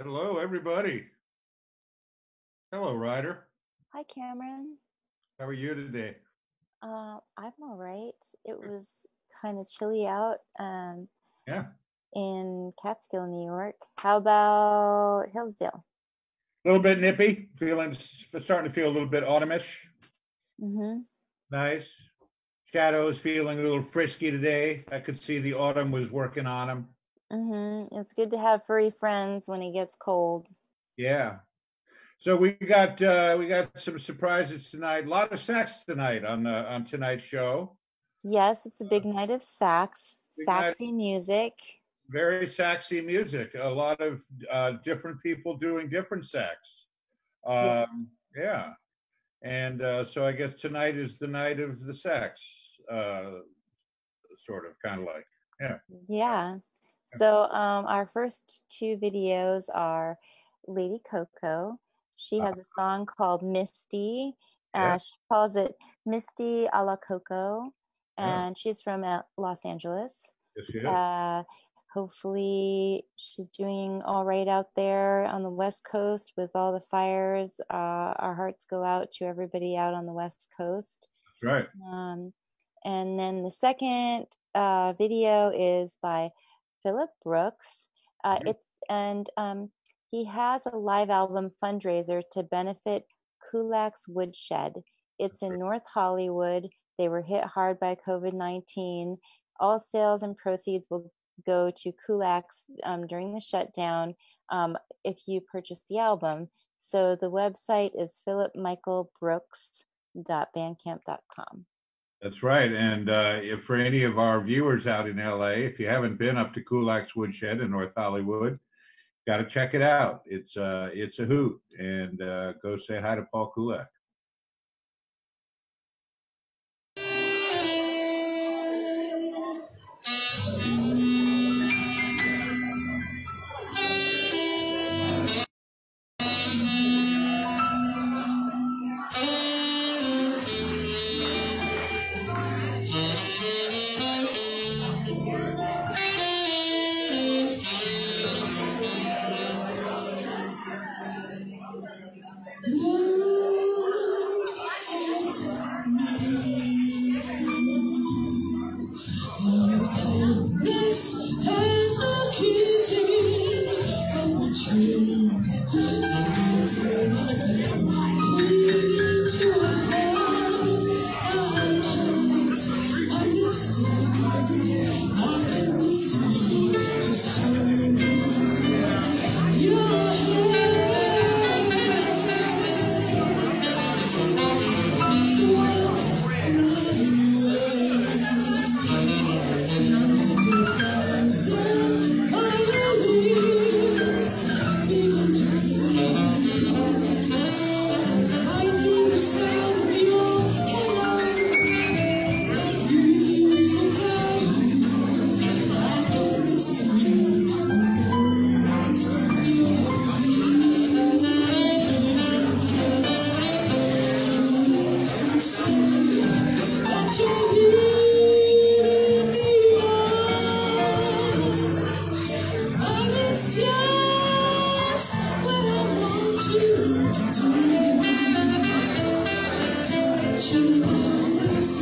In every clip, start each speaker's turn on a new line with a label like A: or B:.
A: Hello, everybody. Hello, Ryder.
B: Hi, Cameron.
A: How are you today?
B: I'm all right. It was kind of chilly out
A: Yeah,
B: in Catskill, New York. How about Hillsdale?
A: a little bit nippy. Starting to feel a little bit autumnish.
B: Mm-hmm.
A: Nice. Shadows feeling a little frisky today. I could see the autumn was working on them.
B: Mm-hmm. It's good to have furry friends when it gets cold.
A: Yeah. So we got some surprises tonight. A lot of sex tonight on tonight's show.
B: Yes, it's a big night of
A: Big night,
B: saxy music.
A: very sexy music. A lot of different people doing different sex.
B: Yeah.
A: Yeah. And so I guess tonight is the night of the sex, sort of, kind of like, yeah.
B: Yeah. So our first two videos are Lady Coco. She
A: Uh,
B: has a song called Misty.
A: yeah,
B: She calls it Misty a la Coco,
A: yeah,
B: and she's from Los Angeles.
A: yes, she is.
B: Uh, Hopefully, she's doing all right out there on the West Coast with all the fires. Our hearts go out to everybody out on the West Coast.
A: That's right.
B: Um, and then the second video is by Philip Brooks.
A: Mhm.
B: He has a live album fundraiser to benefit Kulak's Woodshed. It's in North Hollywood. They were hit hard by COVID-19. All sales and proceeds will go to Kulak's during the shutdown if you purchase the album. So the website is philipmichaelbrooks.bandcamp.com.
A: That's right. And if for any of our viewers out in LA, if you haven't been up to Kulak's Woodshed in North Hollywood, got to check it out. It's a hoot, and go say hi to Paul Kulak.
C: This has a kitty on the tree. Clinging to a cloud, I can't understand. I understand just how your it's just what I want you to do. Don't you notice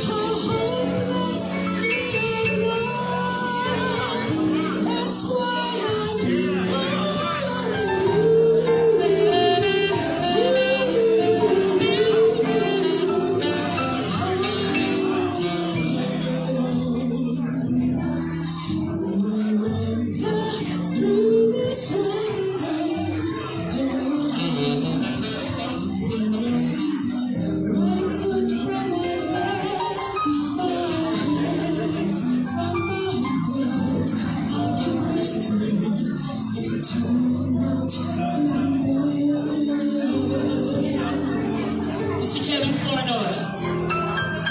C: how hopeless you are? That's why I'm through this Mr. Kevin Flournoy.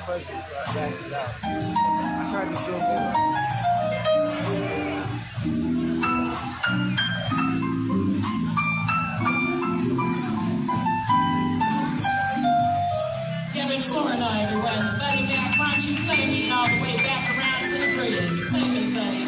D: fuzzy, so I backed it out. I tried to zoom
C: Kevin Flournoy, everyone. Buddy Mac, why don't you play me all the way back around to the bridge? Play me, buddy.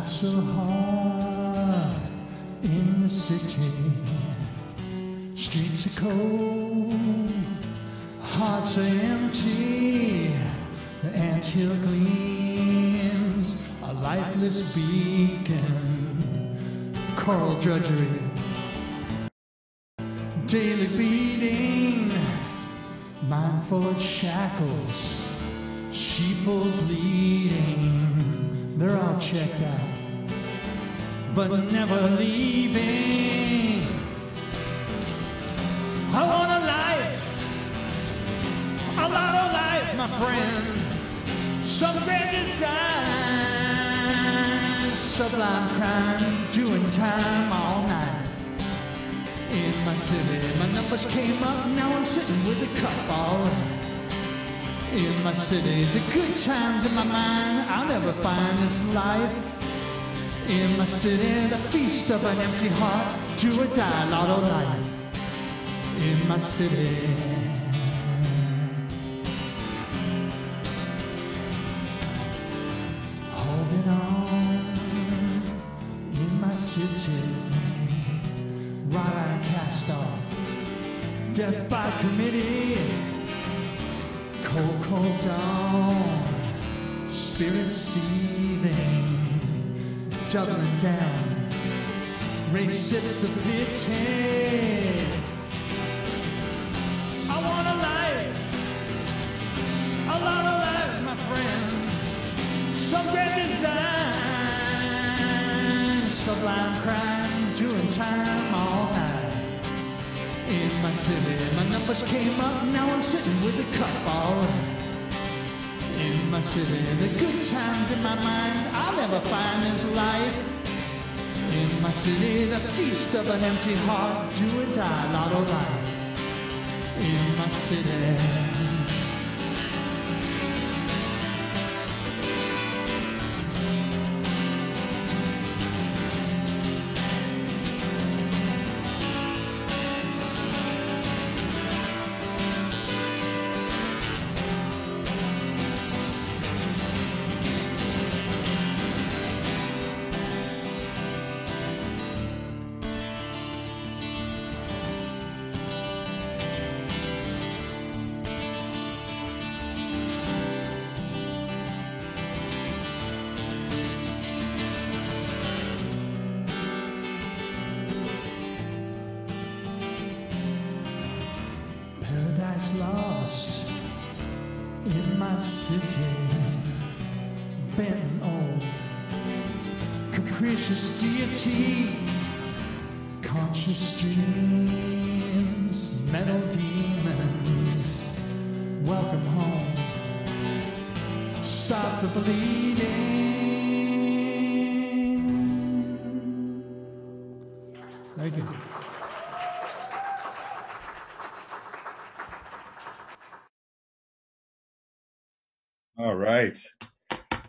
E: So hard in the city, streets are cold, hearts are empty, the anthill gleams, a lifeless beacon, coral drudgery, daily beating, mindful shackles, sheeple bleeding, they're all checked out, but never leaving. I want a life, a lot of life, my friend. Some grand design, sublime crime, doing time all night. In my city, my numbers came up, now I'm sitting with a cup, all right. In my city, the good times in my mind, I'll never find this life. In my city, the feast of an empty heart, do or die, lotto life. In my city, holding on. In my city, right iron cast off, death by committee, cold, cold dawn, spirit seething, doubling down, erase sips of pity. I want a life, a lot of life, my friend. Some great design, sublime crime, doing time all night. In my city, my numbers came up, now I'm sitting with a cup, all right. In my city, the good times in my mind, I'll never find this life. In my city, the feast of an empty heart, do or die, lotto life. In my city. Paradise lost in my city, bent old, capricious deity, conscious dreams, metal demons, welcome home, stop the bleeding. Thank you.
A: All right.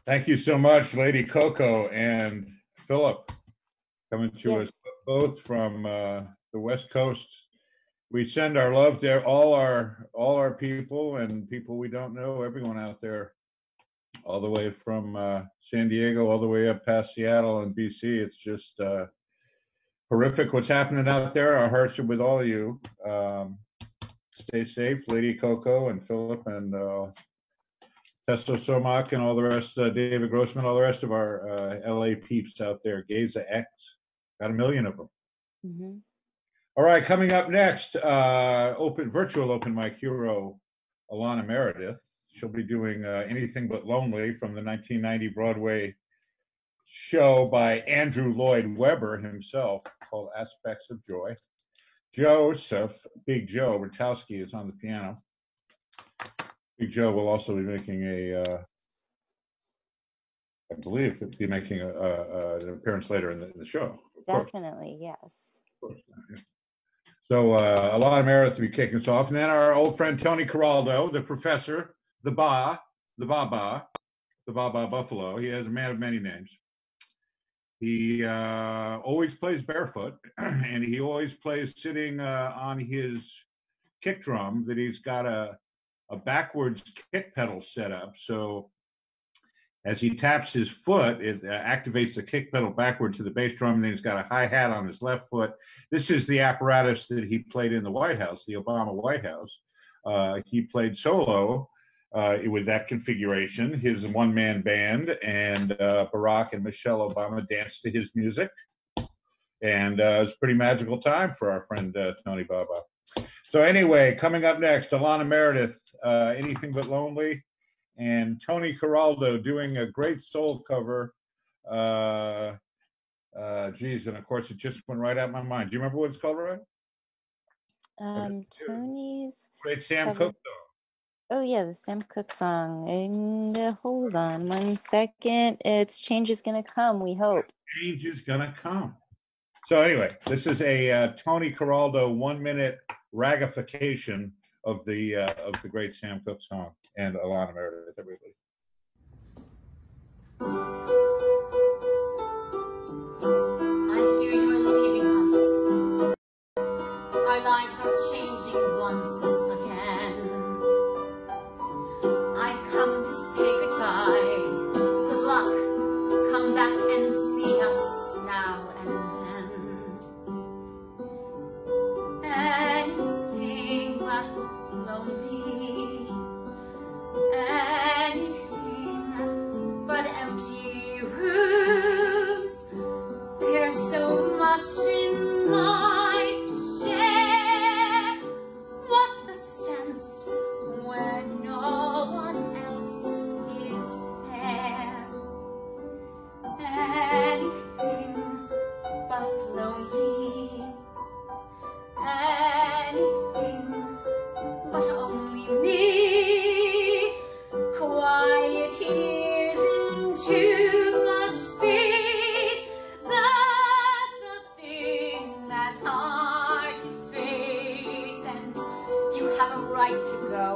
A: Thank you so much, Lady Coco and Philip, coming to us both from the West Coast. We send our love to all our people and people we don't know, everyone out there, all the way from San Diego, all the way up past Seattle and BC. It's just horrific what's happening out there. Our hearts are with all of you. Stay safe, Lady Coco and Philip and Testo Somak and all the rest, David Grossman, all the rest of our LA peeps out there. Geza X, got 1 million of them.
B: Mm-hmm.
A: All right, coming up next, virtual open mic hero, Alana Meredith. She'll be doing Anything But Lonely from the 1990 Broadway show by Andrew Lloyd Webber himself, called Aspects of Joy. Joseph, Big Joe Rutowski is on the piano. Big Joe will also be making I believe, be making an appearance later in the show.
B: Definitely, yes.
A: Of course. So Alana Meredith will be kicking us off. And then our old friend Tony Coraldo, the professor, the Baba Buffalo. He is a man of many names. He always plays barefoot, and he always plays sitting on his kick drum that he's got a backwards kick pedal set up. So as he taps his foot, it activates the kick pedal backward to the bass drum, and then he's got a hi-hat on his left foot. This is the apparatus that he played in the White House, the Obama White House. He played solo with that configuration, his one-man band, and Barack and Michelle Obama danced to his music. And it was a pretty magical time for our friend Tony Baba. So anyway, coming up next, Alana Meredith, Anything But Lonely, and Tony Coraldo doing a great soul cover. Geez, and of course it just went right out of my mind. Do you remember what it's called, Ryan?
B: Tony's
A: Great Sam
B: cover.
A: Cooke song.
B: Oh yeah, the Sam Cooke song. And hold on 1 second. It's Change Is Gonna Come, we hope.
A: Change is gonna come. So anyway, this is a Tony Coraldo 1-minute ragification of the great Sam Cooke song, and Alana Meredith, everybody.
F: I hear you're leaving us. Our lives are changing once again. I've come to say goodbye. Good luck. Come back and see us now and then. Anything but lonely. Anything but empty. only me. Quiet years in too much space. That's the thing that's hard to face. And you have a right to go,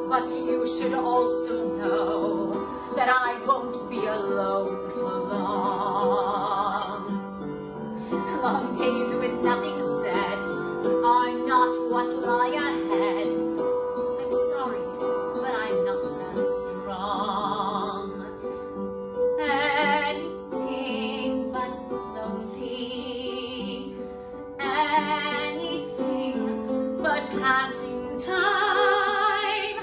F: but you should also know that I won't be alone for long. Long days with nothing said are not what lie ahead. I'm sorry, but I'm not that strong. Anything but lonely. Anything but passing time.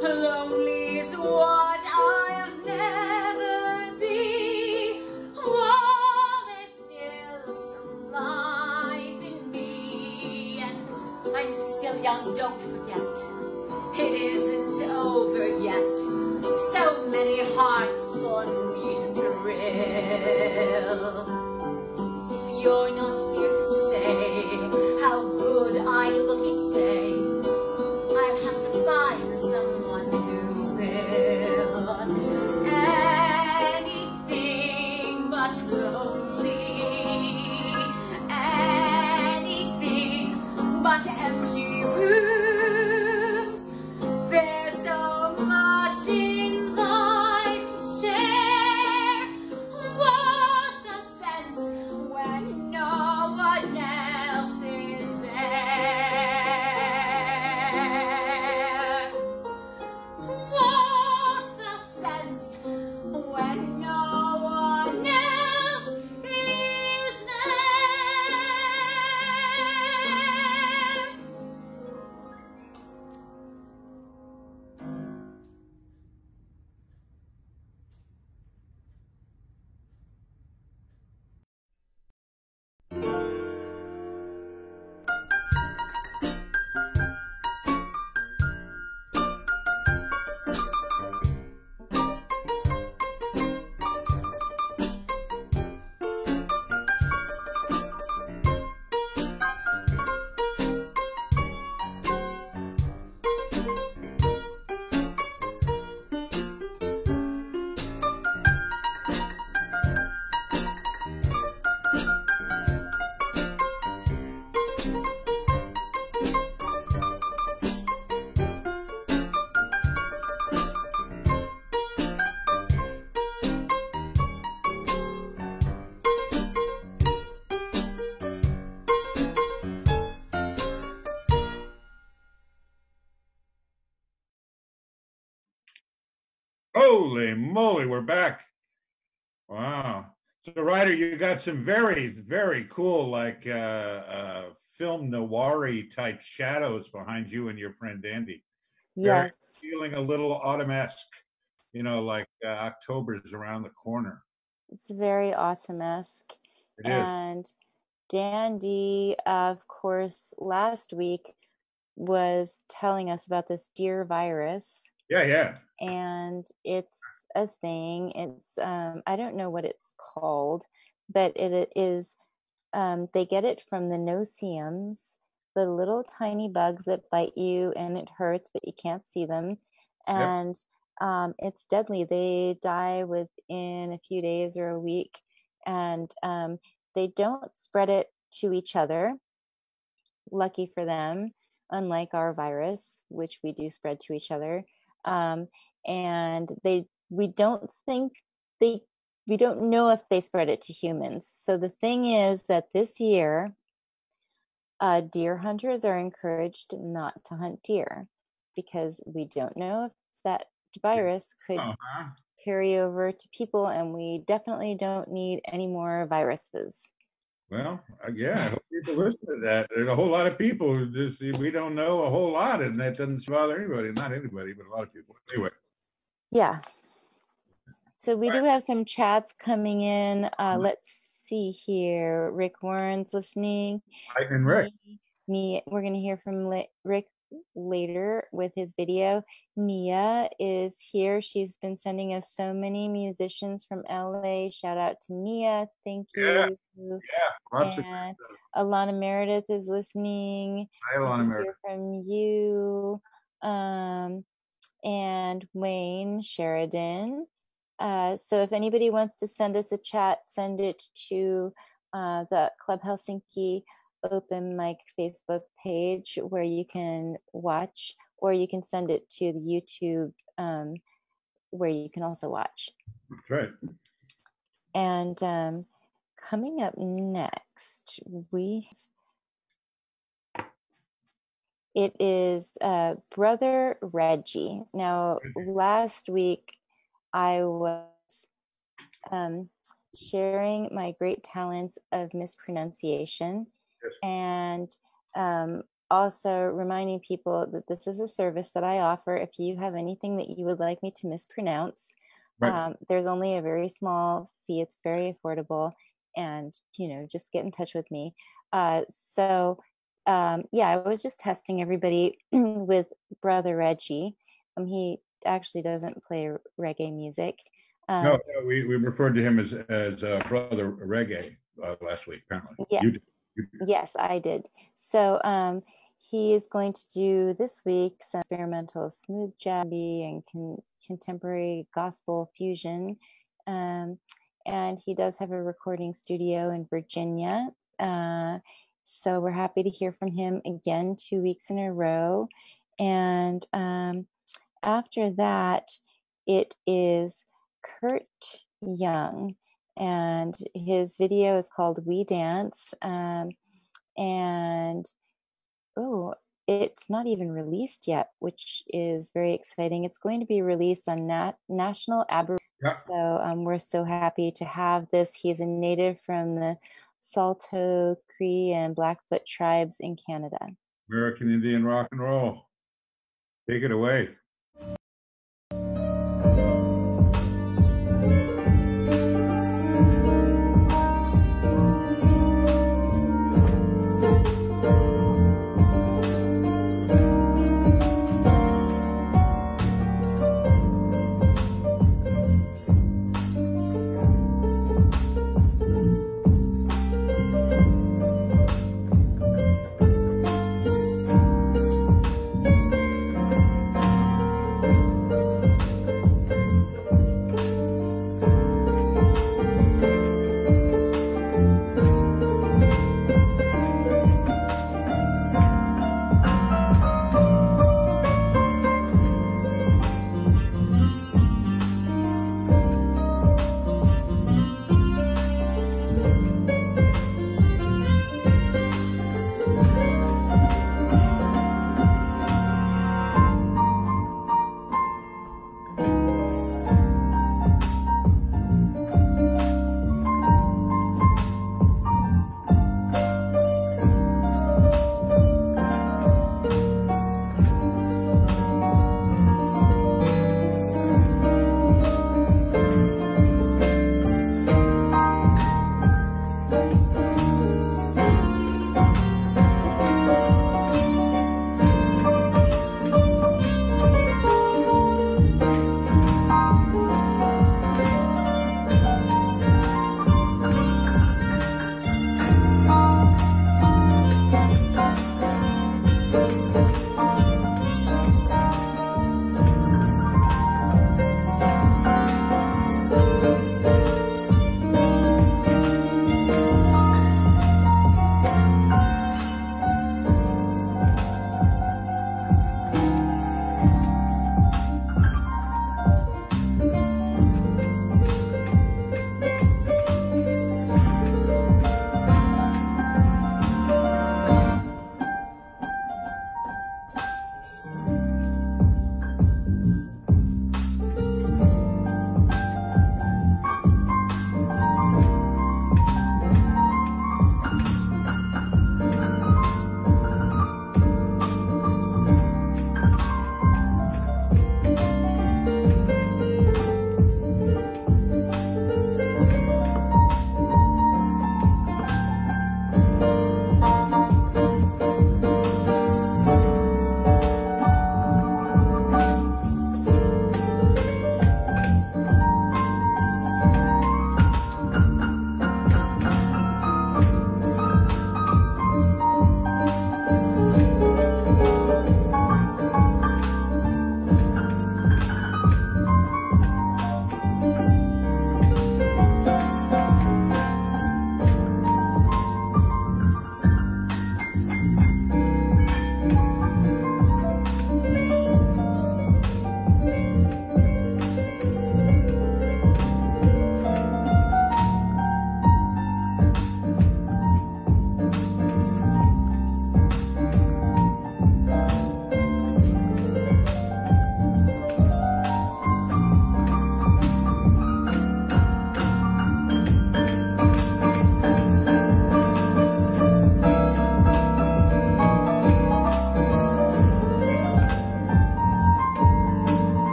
F: Lonely is what I'll never be. While there's still some life in me, and I'm still young, don't forget, it isn't over yet. So many hearts for me to thrill. If you're not here to say how good I look each day, I'll have to find someone who will. Anything but lonely. Anything but empty rooms. There's so much in life to share. What's the sense when no one else is there? What's the sense when no one else is there?
A: Holy moly, we're back. Wow. So, Ryder, you got some very, very cool, like film noir-y type shadows behind you and your friend Andy.
B: Yes.
A: Feeling a little autumn-esque, like October's around the corner.
B: It's very autumn-esque.
A: It is.
B: And Dandy, of course, last week was telling us about this deer virus.
A: Yeah.
B: And it's a thing. It's I don't know what it's called, but it is they get it from the no-see-ums, the little tiny bugs that bite you and it hurts, but you can't see them. And it's deadly. They die within a few days or a week, and they don't spread it to each other. Lucky for them, unlike our virus, which we do spread to each other. And we don't know if they spread it to humans. So the thing is that this year, deer hunters are encouraged not to hunt deer because we don't know if that virus could carry over to people, and we definitely don't need any more viruses.
A: Well, yeah, I hope people listen to that. There's a whole lot of people who we don't know a whole lot, and that doesn't bother anybody. Not anybody, but a lot of people. Anyway.
B: Yeah. So we do have some chats coming in. Let's see here. Rick Warren's listening.
A: And Rick.
B: We're going to hear from Rick later with his video. Nia is here. She's been sending us so many musicians from LA. Shout out to Nia. Thank you.
A: Yeah, lots of
B: And Alana Meredith is listening.
A: Hi, Alana
B: Good to
A: Meredith.
B: hear from you. And Wayne Sheridan. So if anybody wants to send us a chat, send it to the Club Helsinki open mic Facebook page where you can watch, or you can send it to the YouTube where you can also watch.
A: That's right.
B: And coming up next, it is Brother Reggie. Now, last week I was sharing my great talents of mispronunciation.
A: Yes.
B: And also reminding people that this is a service that I offer. If you have anything that you would like me to mispronounce,
A: Right.
B: there's only a very small fee. It's very affordable, and just get in touch with me. So I was just testing everybody with Brother Reggie. He actually doesn't play reggae music.
A: No, we referred to him as Brother Reggae last week. Apparently,
B: yeah.
A: You did.
B: Yes, I did. So he is going to do this week some experimental smooth jazzy and contemporary gospel fusion. And he does have a recording studio in Virginia. So we're happy to hear from him again 2 weeks in a row. And after that, it is Kurt Young. And his video is called We Dance. It's not even released yet, which is very exciting. It's going to be released on National Aboriginal.
A: Yeah.
B: So we're so happy to have this. He's a native from the Salto Cree and Blackfoot tribes in Canada.
A: American Indian rock and roll. Take it away.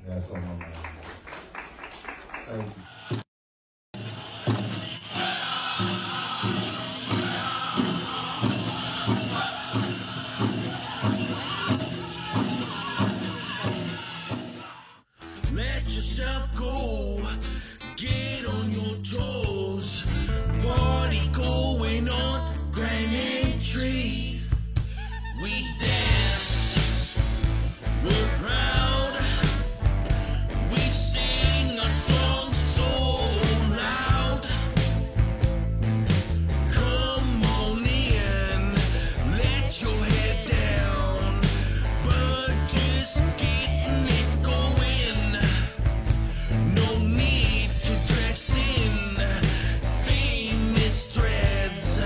G: That's on my mind. Thank you.
E: Let yourself go, get on your toes. Party going on, grand entry. We dance, we're proud. We sing a song so loud. Come on in, let your head down. But just getting it going. No need to dress in famous threads.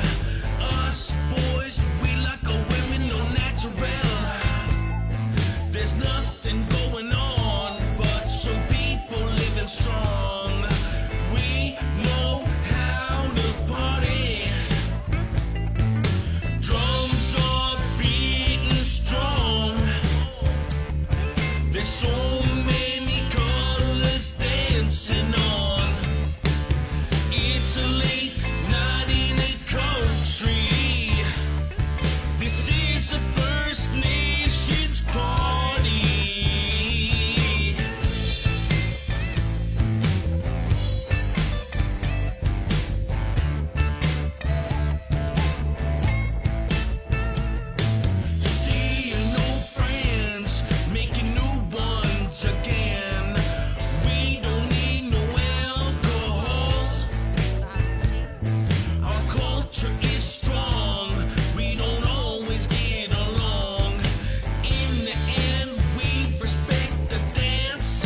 E: Us boys, we like a women, no natural. There's nothing going on, but some people living strong. We know how to party. Drums are beating strong. There's so many colors dancing on. It's a late night in the country. This is the First Nations party. Seeing old friends, making new ones again. We don't need no alcohol. Our culture is strong. We don't always get along. In the end, we respect the dance.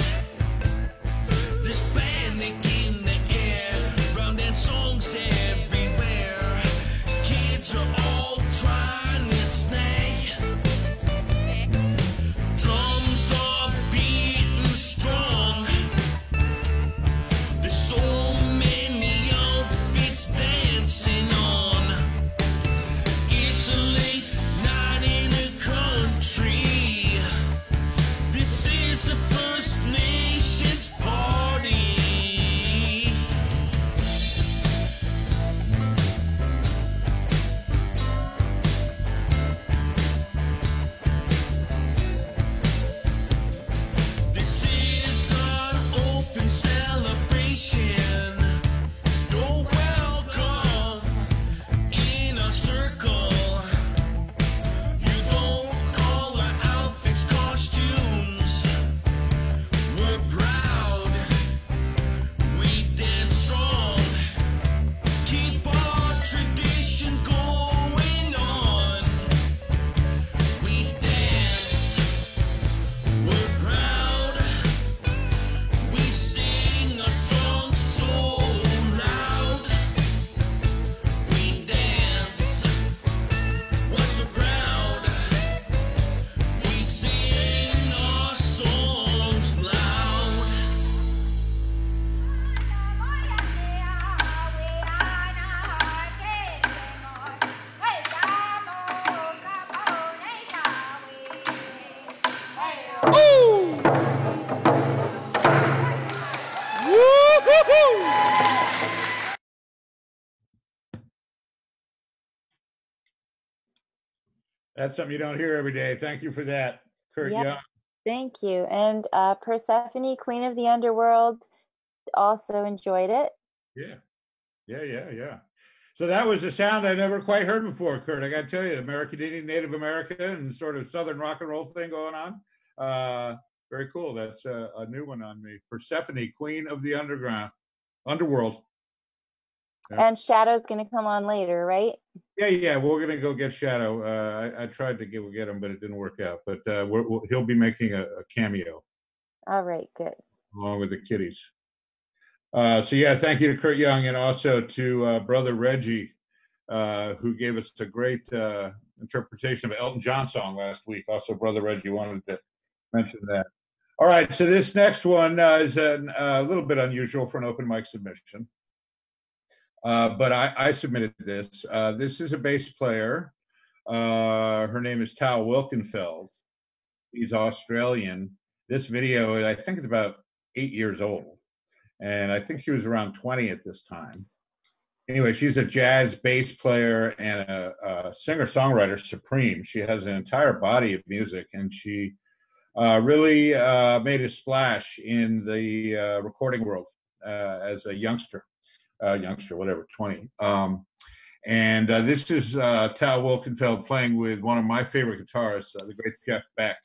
E: There's panic in the air. Round dance songs everywhere. Kids are all trying to snag. Drums are beating strong. There's so many outfits dancing on. It's a late night in the country. This is the First Nations party. This is an open celebration. You're welcome in our circle. You don't call our outfits costumes. We're proud. We dance strong. Keep our tradition going on. We dance. We're proud. We sing a song so loud. We dance. We're so proud. We sing our songs loud.
A: That's something you don't hear every day. Thank you for that, Kurt
B: Yeah.
A: Young.
B: Thank you. And Persephone, Queen of the Underworld, also enjoyed it.
A: Yeah. So that was a sound I never quite heard before, Kurt. I got to tell you, American Indian, Native American, and sort of Southern rock and roll thing going on. Very cool. That's a new one on me. Persephone, Queen of the Underworld. Yeah.
B: And Shadow's going to come on later, right?
A: Yeah. We're gonna go get Shadow. I tried to get him, but it didn't work out. But he'll be making a cameo.
B: All right, good.
A: Along with the kiddies. So yeah, thank you to Kurt Young and also to brother Reggie, who gave us a great interpretation of Elton John song last week. Also, Brother Reggie wanted to mention that. All right, so this next one is a little bit unusual for an open mic submission. But I submitted this. This is a bass player. Her name is Tal Wilkenfeld. He's Australian. This video, I think, is about 8 years old. And I think she was around 20 at this time. Anyway, she's a jazz bass player and a singer-songwriter supreme. She has an entire body of music, and she really made a splash in the recording world as a youngster, whatever, 20. And this is Tal Wilkenfeld playing with one of my favorite guitarists, the great Jeff Beck,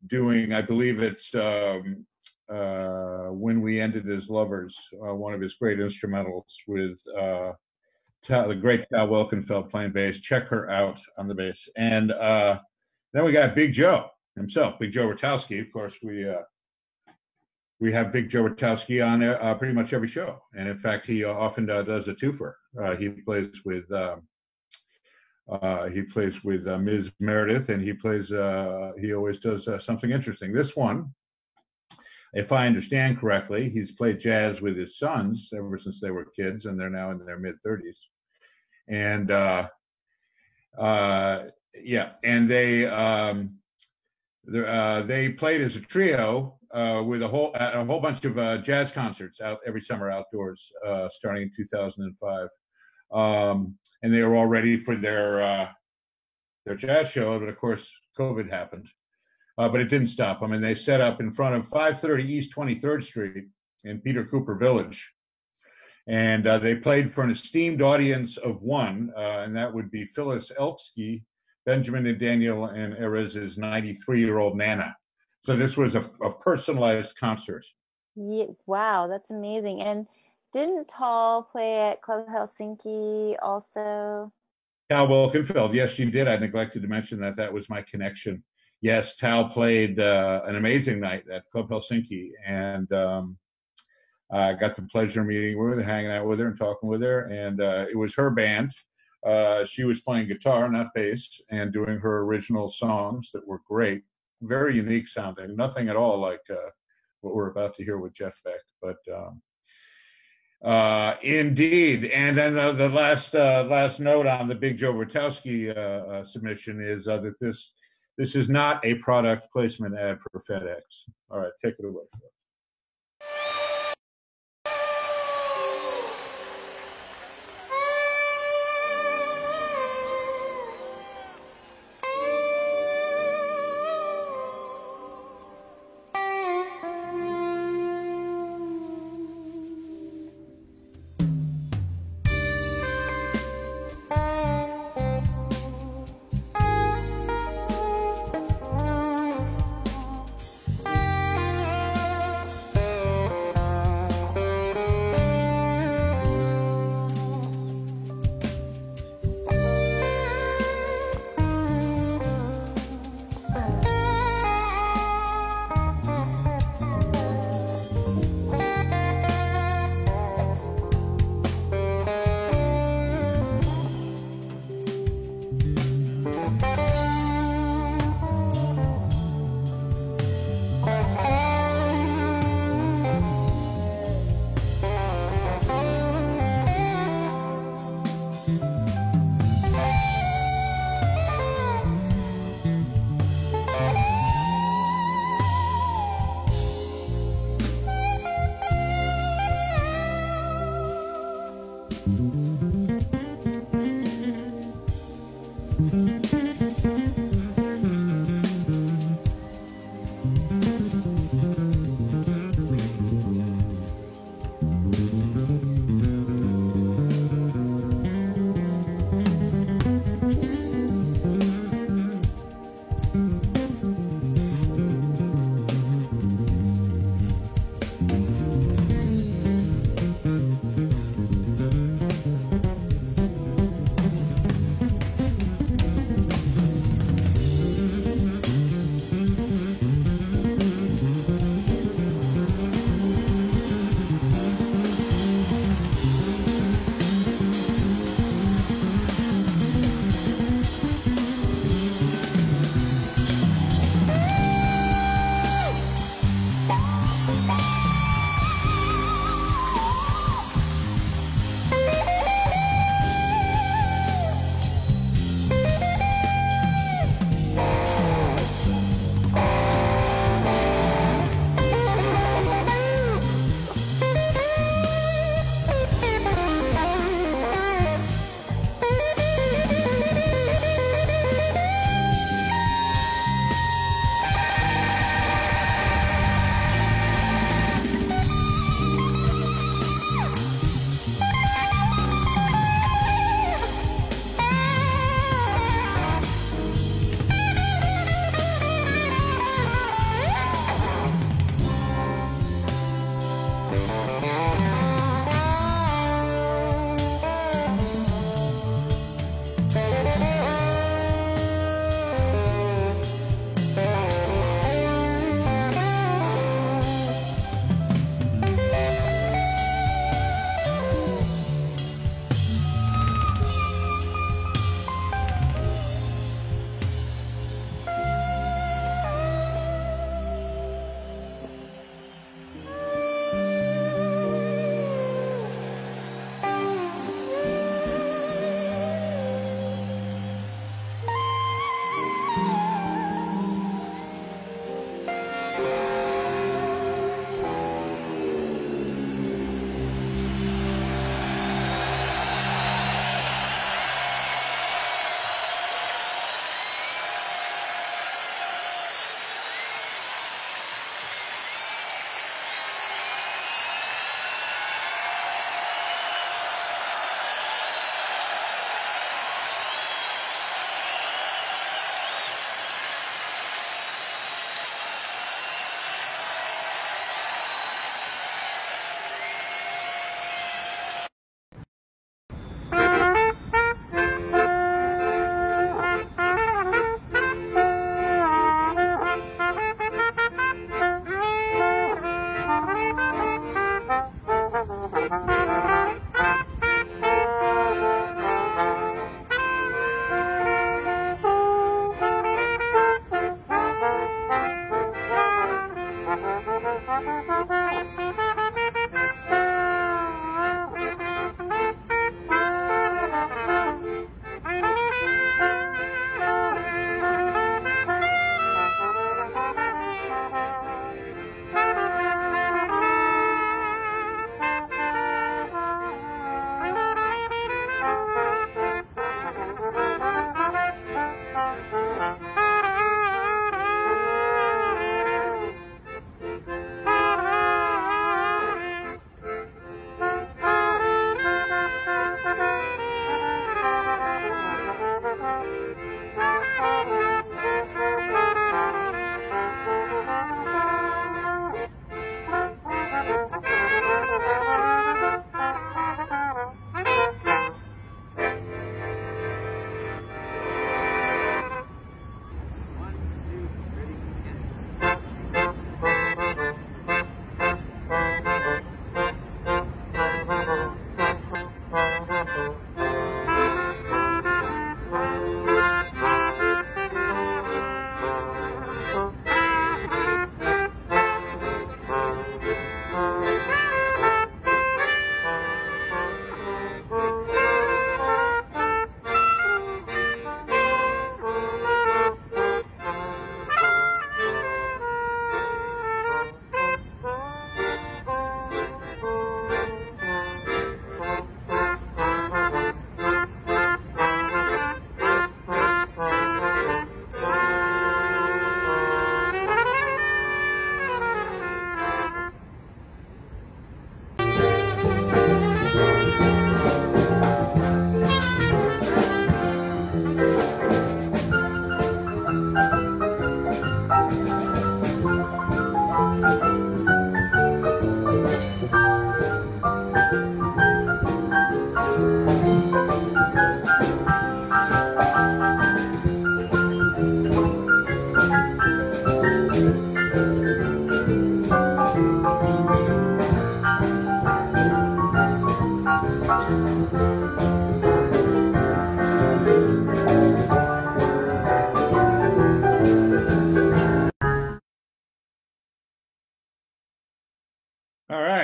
A: doing, I believe it's When We Ended as Lovers, one of his great instrumentals with the great Tal Wilkenfeld playing bass. Check her out on the bass. And then we got Big Joe himself, Big Joe Rotowski. Of course, we have Big Joe Rotowski on pretty much every show. And in fact, he often does a twofer. He plays with Ms. Meredith, and he always does something interesting. This one, if I understand correctly, he's played jazz with his sons ever since they were kids, and they're now in their mid-30s. And they played as a trio with a whole bunch of jazz concerts out every summer outdoors, starting in 2005. And they were all ready for their jazz show, but of course COVID happened. But it didn't stop them, and they set up in front of 530 East 23rd Street in Peter Cooper Village. And they played for an esteemed audience of one, and that would be Phyllis Elksky, Benjamin and Daniel and Erez's 93-year-old Nana. So this was a personalized concert.
B: Yeah, wow, that's amazing. And didn't Tal play at Club Helsinki also?
A: Tal Wilkenfeld, yes, she did. I neglected to mention that. That was my connection. Yes, Tal played an amazing night at Club Helsinki, and I got the pleasure of meeting with her, hanging out with her, and talking with her. And it was her band. She was playing guitar, not bass, and doing her original songs that were great, very unique sounding. Nothing at all like what we're about to hear with Jeff Beck, but indeed. And then the last note on the Big Joe Rotowski submission is that this is not a product placement ad for FedEx. All right, take it away, Phil.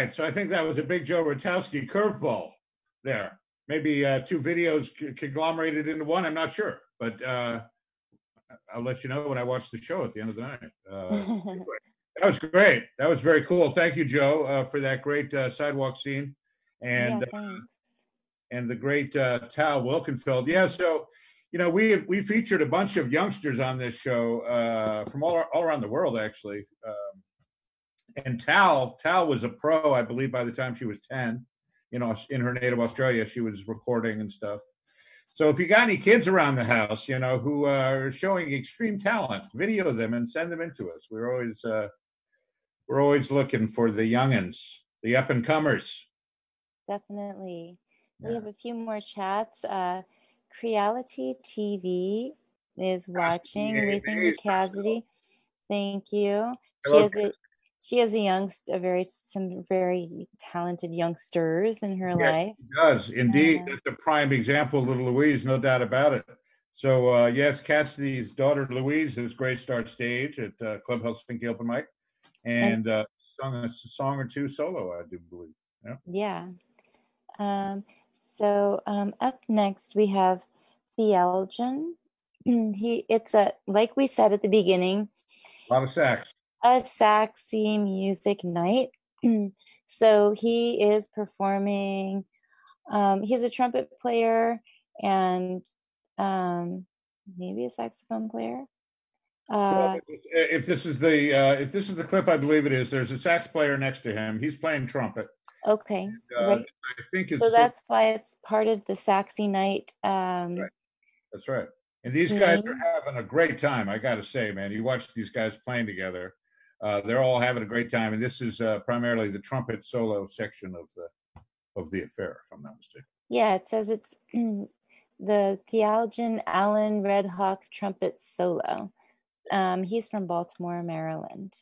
A: right. So I think that was a big Joe Rotowski curveball there. Maybe two videos conglomerated into one. I'm not sure, but I'll let you know when I watch the show at the end of the night. That was great. That was very cool. Thank you, Joe, for that great sidewalk scene, and and the great Tal Wilkenfeld. Yeah, so we featured a bunch of youngsters on this show from all around the world, actually. And Tal was a pro, I believe, by the time she was 10. In her native Australia, she was recording and stuff. So if you got any kids around the house, who are showing extreme talent, video them and send them into us. We're always looking for the youngins, the up and comers.
B: Definitely. Yeah. We have a few more chats. Creality TV is watching. We think Cassidy. Thank you. She has some very talented youngsters in her life.
A: She does indeed. That's a prime example, little Louise, no doubt about it. So yes, Cassidy's daughter Louise has graced our stage at Club Helsinki Open Mic, and sung a song or two solo, I do believe.
B: Yeah. So up next we have Thealgen. It's like we said at the beginning,
A: a lot of sax.
B: A saxy music night. So he is performing. He's a trumpet player and maybe a saxophone player.
A: If this is the clip, I believe it is. There's a sax player next to him. He's playing trumpet.
B: Okay, right.
A: I think it's
B: so that's why it's part of the Saxy Night.
A: Right. That's right. And these guys are having a great time. I got to say, man, you watch these guys playing together. They're all having a great time, and this is primarily the trumpet solo section of the affair, if I'm not mistaken.
B: Yeah, it says it's the Thealgen Allen Red Hawk trumpet solo. He's from Baltimore, Maryland.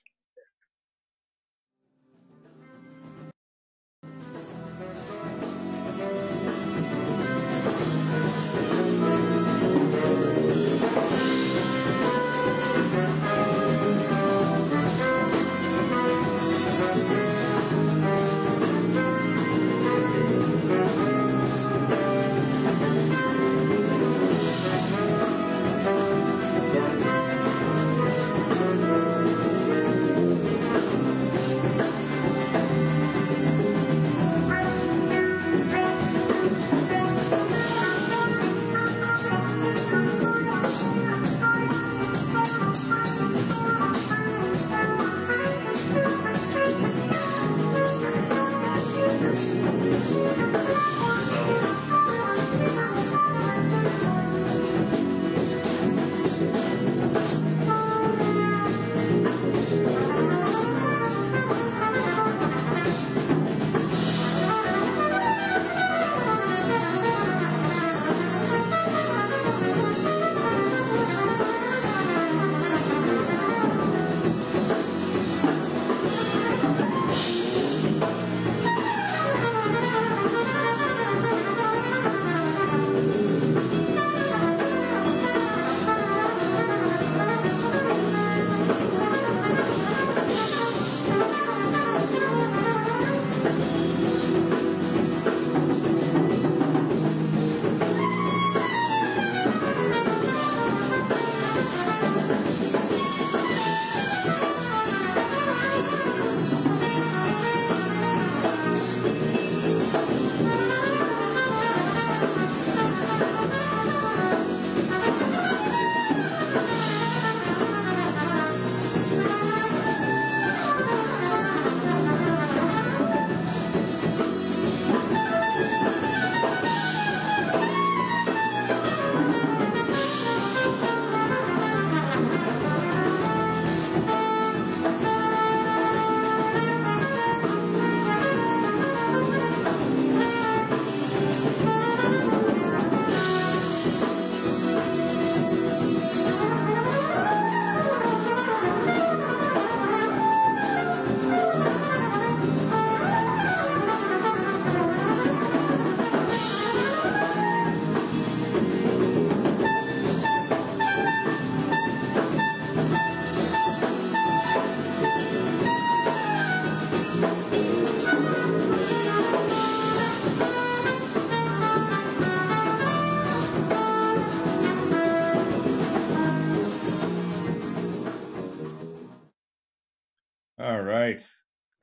A: All right.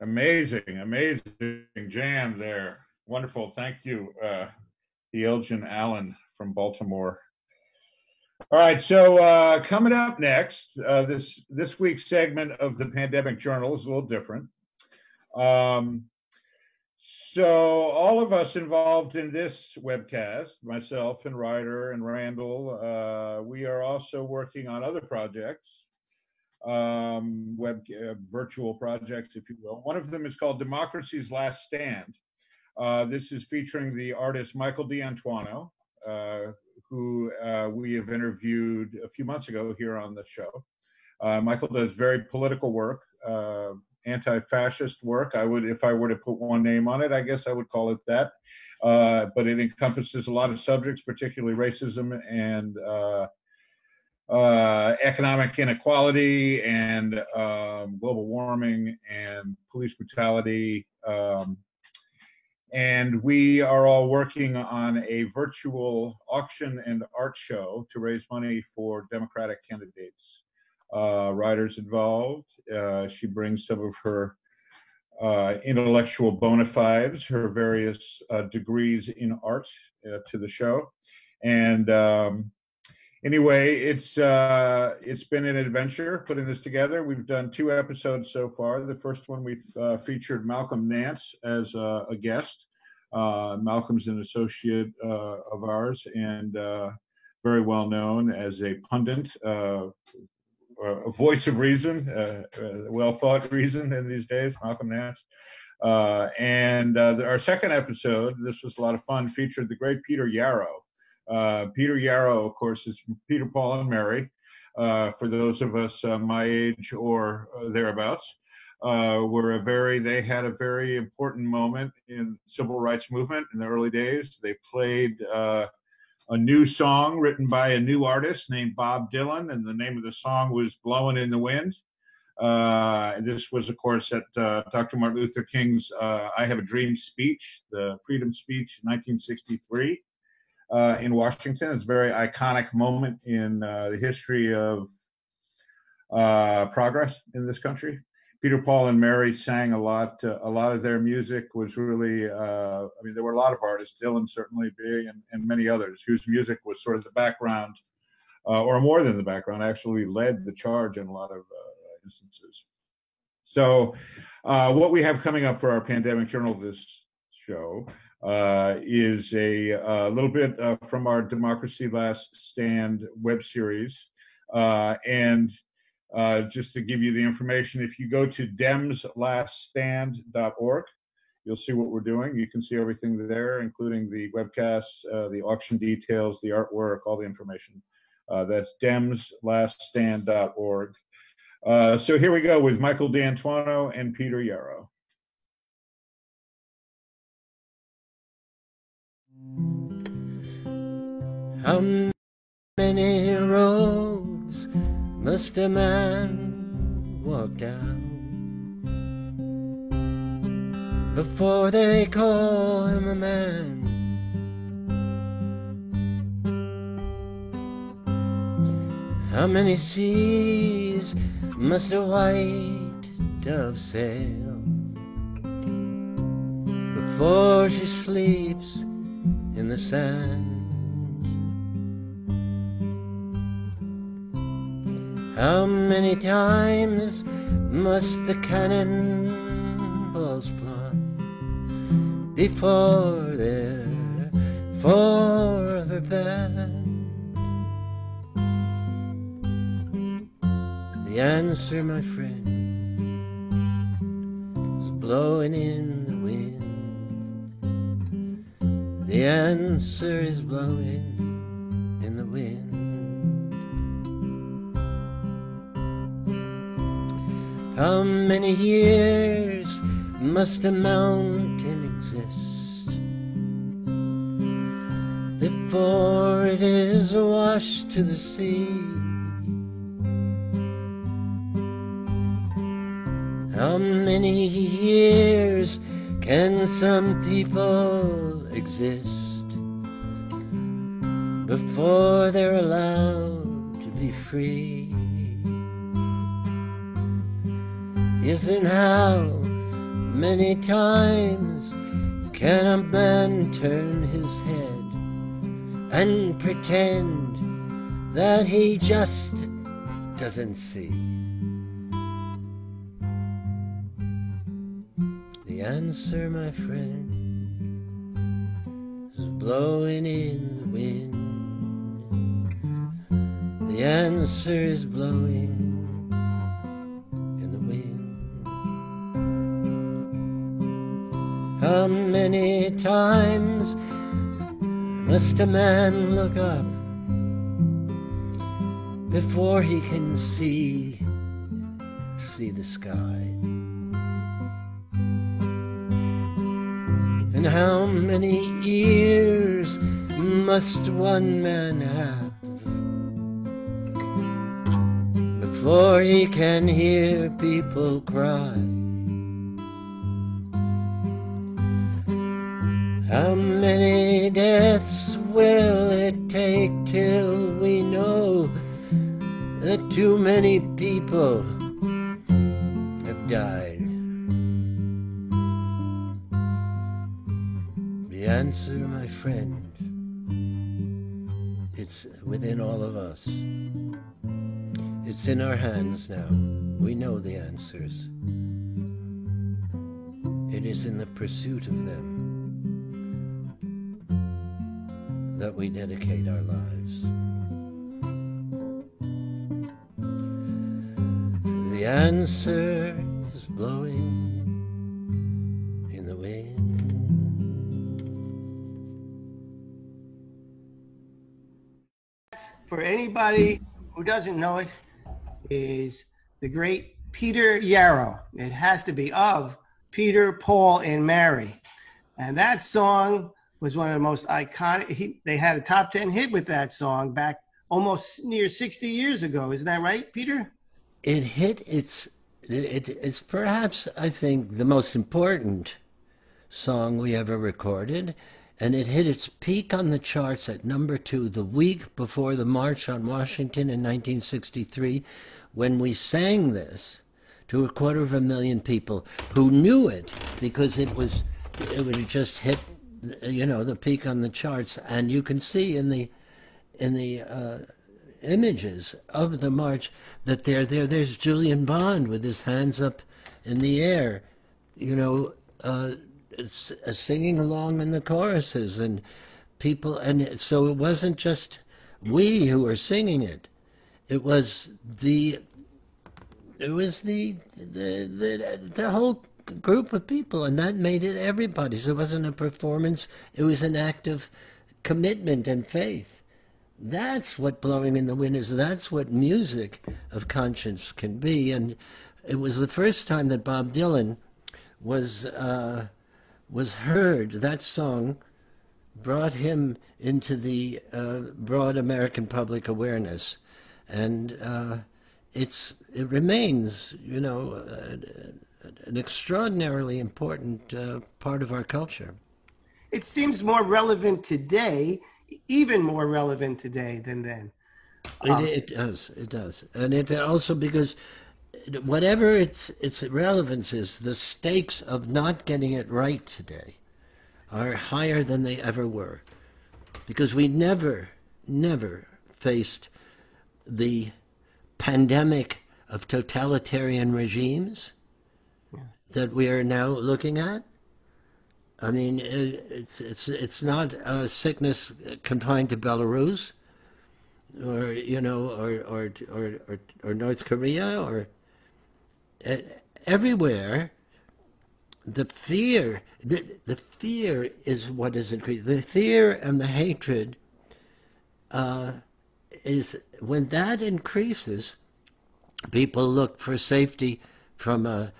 A: Amazing jam there. Wonderful. Thank you, Elgin Allen from Baltimore. All right, so coming up next, this week's segment of the Pandemic Journal is a little different. So all of us involved in this webcast, myself and Ryder and Randall, we are also working on other projects, virtual projects, if you will. One of them is called Democracy's Last Stand. This is featuring the artist Michael D'Antuono, who we have interviewed a few months ago here on the show. Michael does very political work, anti-fascist work. If I were to put one name on it, I guess I would call it that. But it encompasses a lot of subjects, particularly racism and economic inequality and global warming and police brutality. And we are all working on a virtual auction and art show to raise money for Democratic candidates. Ryder's involved. She brings some of her intellectual bona fides, her various degrees in art to the show. And anyway, it's been an adventure putting this together. We've done 2 episodes so far. The first one we've featured Malcolm Nance as a guest. Malcolm's an associate of ours and very well known as a pundit, a voice of reason, well thought reason in these days, Malcolm Nance. And our second episode, this was a lot of fun, featured the great Peter Yarrow. Peter Yarrow, of course, is from Peter, Paul, and Mary. For those of us my age or thereabouts, they had a very important moment in the civil rights movement in the early days. They played a new song written by a new artist named Bob Dylan, and the name of the song was "Blowin' in the Wind." This was, of course, at Dr. Martin Luther King's "I Have a Dream" speech, the Freedom Speech, 1963. In Washington. It's a very iconic moment in the history of progress in this country. Peter, Paul, and Mary sang a lot. A lot of their music was really, there were a lot of artists, Dylan certainly being, and many others, whose music was sort of the background, or more than the background, actually led the charge in a lot of instances. So what we have coming up for our Pandemic Journal this show is a little bit from our Democracy Last Stand web series. And just to give you the information, if you go to demslaststand.org, you'll see what we're doing. You can see everything there, including the webcasts, the auction details, the artwork, all the information. That's demslaststand.org. So here we go with Michael D'Antuono and Peter Yarrow.
H: How many roads must a man walk down before they call him a man? How many seas must a white dove sail before she sleeps in the sand? How many times must the cannonballs fly before they're for her band? The answer, my friend, is blowing in the wind. The answer is blowing in the wind. How many years must a mountain exist before it is washed to the sea? How many years can some people exist before they're allowed to be free? isn't how many times can a man turn his head and pretend that he just doesn't see. The answer, my friend, is blowing in the wind. The answer is blowing in the wind. How many times must a man look up before he can see the sky? And how many ears must one man have before he can hear people cry? How many deaths will it take till we know that too many people have died? The answer, my friend, it's within all of us. It's in our hands now. We know the answers. It is in the pursuit of them that we dedicate our lives. The answer is blowing in the wind.
D: For anybody who doesn't know it, is the great Peter Yarrow. It has to be of Peter, Paul, and Mary. And that song was one of the most iconic. They had a top 10 hit with that song back almost near 60 years ago. Isn't that right, Peter?
H: It hit it's perhaps, I think, the most important song we ever recorded. And it hit its peak on the charts at #2 the week before the March on Washington in 1963, when we sang this to 250,000 people who knew it because it would have just hit, the peak on the charts. And you can see in the images of the march that there's Julian Bond with his hands up in the air, singing along in the choruses, and people, and so it wasn't just we who were singing it. It was the whole group of people, and that made it everybody. So it wasn't a performance; it was an act of commitment and faith. That's what blowing in the wind is. That's what music of conscience can be. And it was the first time that Bob Dylan was heard. That song brought him into the broad American public awareness, and it remains, an extraordinarily important part of our culture.
D: It seems more relevant today, even more relevant today than then.
H: It does, and it also, because whatever its relevance is, the stakes of not getting it right today are higher than they ever were, because we never faced the pandemic of totalitarian regimes that we are now looking at. I mean, it's not a sickness confined to Belarus, or North Korea, or everywhere. The fear is what is increased. The fear and the hatred is, when that increases, people look for safety from a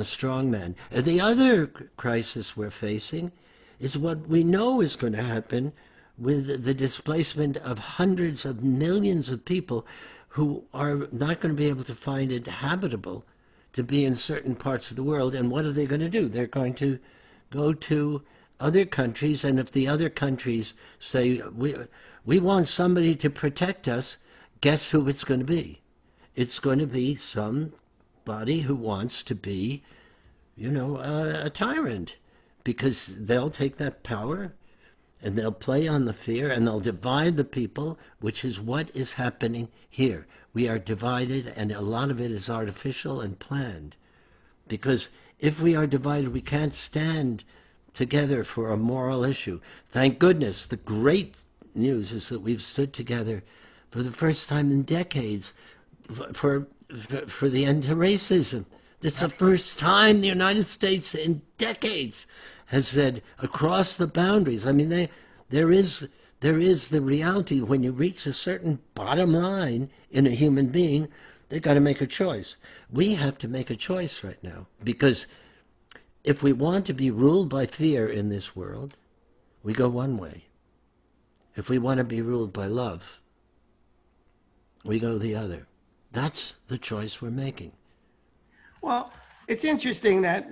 H: strong man. The other crisis we're facing is what we know is going to happen with the displacement of hundreds of millions of people who are not going to be able to find it habitable to be in certain parts of the world. And what are they going to do? They're going to go to other countries, and if the other countries say, we want somebody to protect us, guess who it's going to be? It's going to be some anybody who wants to be, a tyrant, because they'll take that power and they'll play on the fear and they'll divide the people, which is what is happening here. We are divided, and a lot of it is artificial and planned. Because if we are divided, we can't stand together for a moral issue. Thank goodness. The great news is that we've stood together for the first time in decades for the end to racism. It's the first time the United States in decades has said across the boundaries. I mean, there is the reality when you reach a certain bottom line in a human being, they've got to make a choice. We have to make a choice right now, because if we want to be ruled by fear in this world, we go one way. If we want to be ruled by love, we go the other. That's the choice we're making.
D: Well, it's interesting that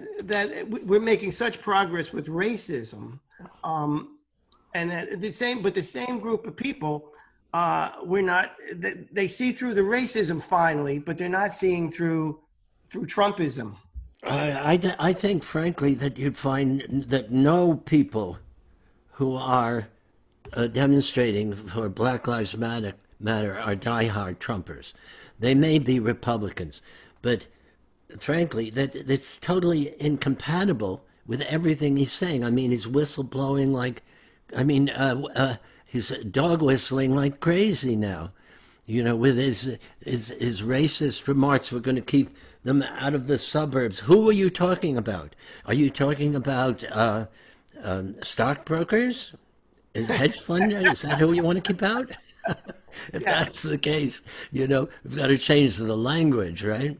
D: we're making such progress with racism, and that the same group of people, they see through the racism finally, but they're not seeing through Trumpism.
H: I think, frankly, that you'd find that no people who are demonstrating for Black Lives Matter are diehard Trumpers. They may be Republicans, but frankly, that it's totally incompatible with everything he's saying. I mean, he's whistleblowing he's dog whistling like crazy now. With his racist remarks, we're going to keep them out of the suburbs. Who are you talking about? Are you talking about stockbrokers? Is hedge fund? Is that who you want to keep out? If that's the case, we've got to change the language, right?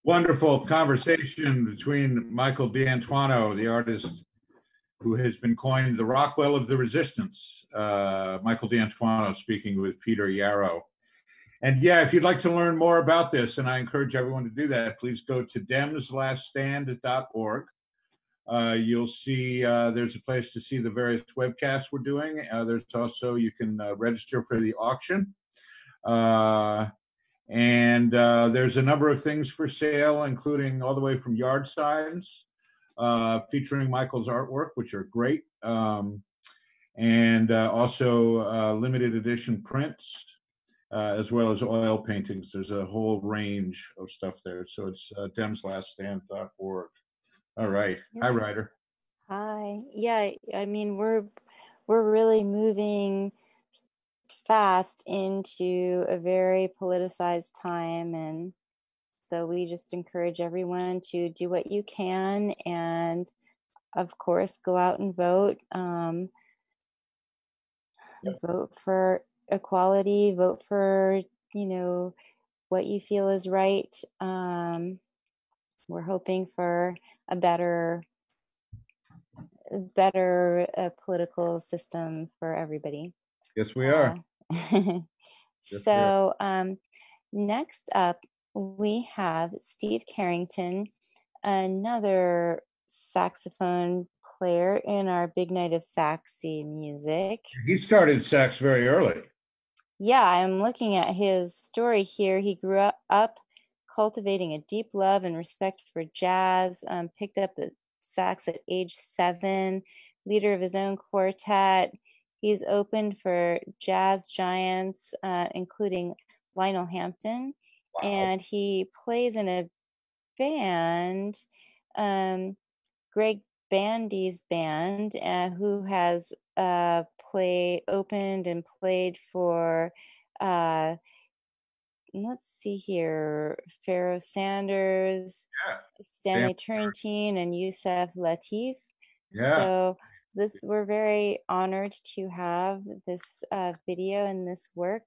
A: Wonderful conversation between Michael D'Antuono, the artist who has been coined the Rockwell of the Resistance. Michael D'Antuono speaking with Peter Yarrow. And yeah, if you'd like to learn more about this, and I encourage everyone to do that, please go to demslaststand.org. You'll see there's a place to see the various webcasts we're doing. There's also, you can register for the auction. And there's a number of things for sale, including all the way from yard signs featuring Michael's artwork, which are great, and also limited edition prints, as well as oil paintings. There's a whole range of stuff there. So it's demslaststand.org. All right. Hi, Ryder.
B: Hi. Yeah, I mean, we're really moving fast into a very politicized time, and so we just encourage everyone to do what you can, and of course go out and vote. Vote for equality, vote for what you feel is right. We're hoping for a better political system for everybody.
A: Yes, we are.
B: So next up, we have Steve Carrington, another saxophone player in our Big Night of Saxy music.
A: He started sax very early.
B: Yeah, I'm looking at his story here. He grew up cultivating a deep love and respect for jazz, picked up the sax at age 7, leader of his own quartet. He's opened for jazz giants, including Lionel Hampton. Wow. And he plays in a band, Greg Bandy's band, who has opened and played for, let's see here, Pharoah Sanders, Stanley Turrentine, and Yusef Lateef.
A: Yeah.
B: So we're very honored to have this video and this work.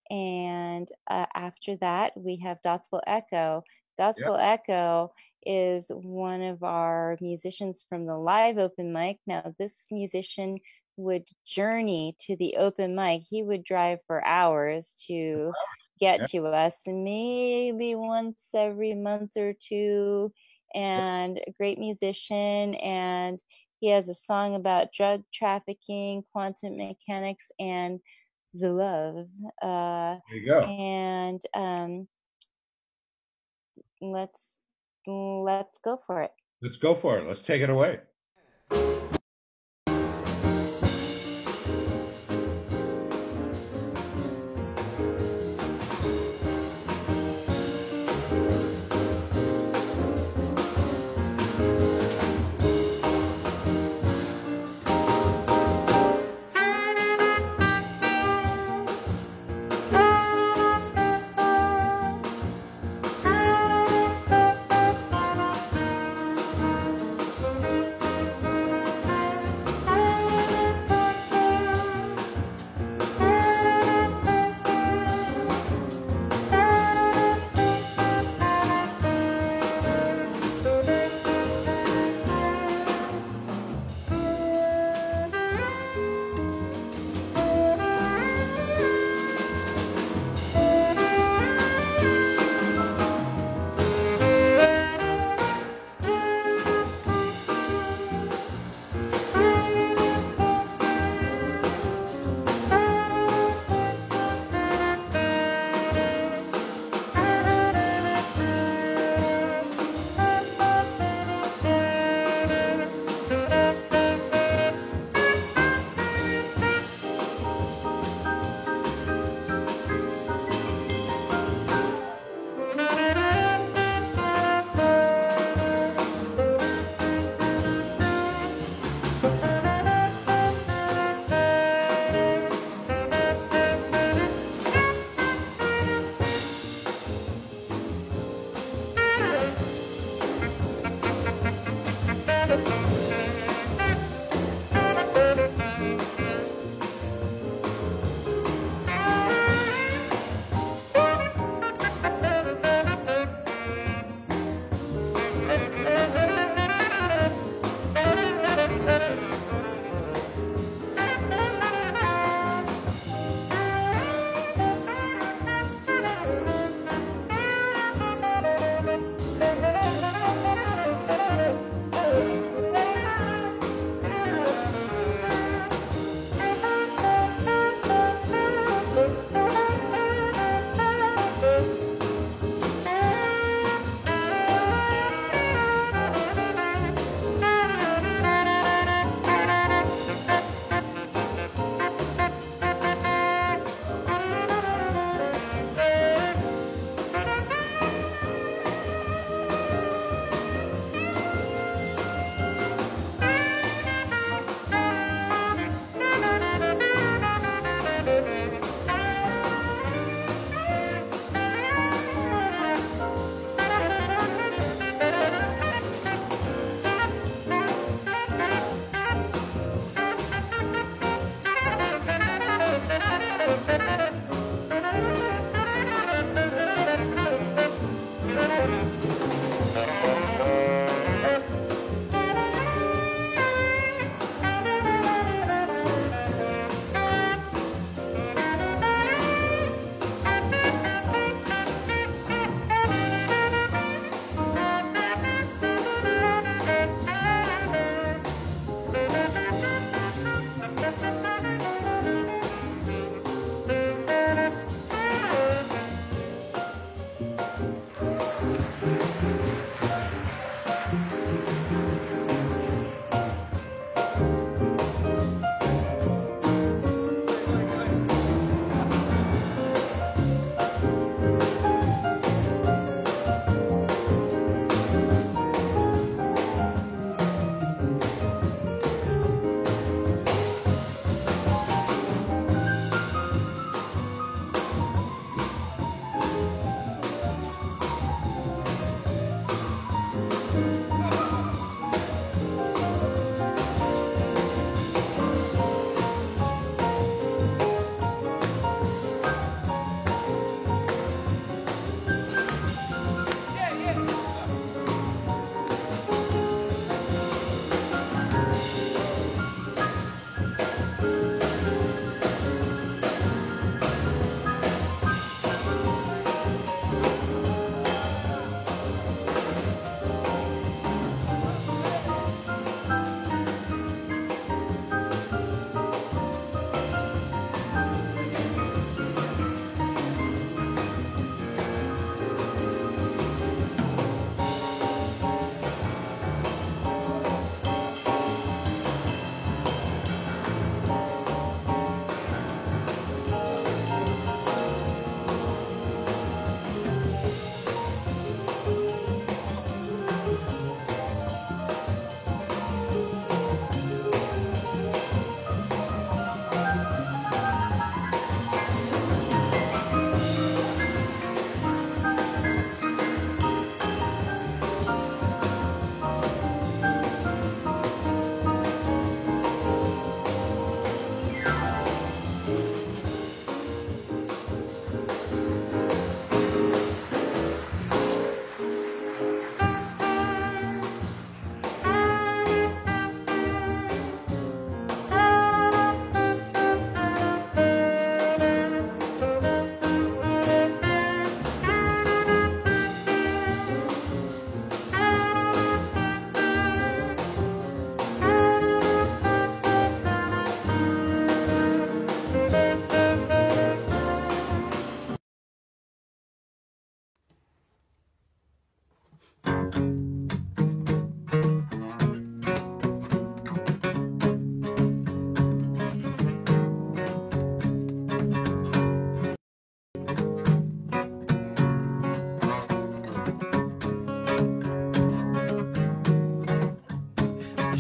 B: And after that, we have Dotsville Echo. Dotsville Echo is one of our musicians from the live open mic. Now, this musician would journey to the open mic. He would drive for hours to get to us, and maybe once every month or two. And a great musician, and he has a song about drug trafficking, quantum mechanics, and the love.
A: There you go.
B: And let's go for it.
A: Let's go for it. Let's take it away.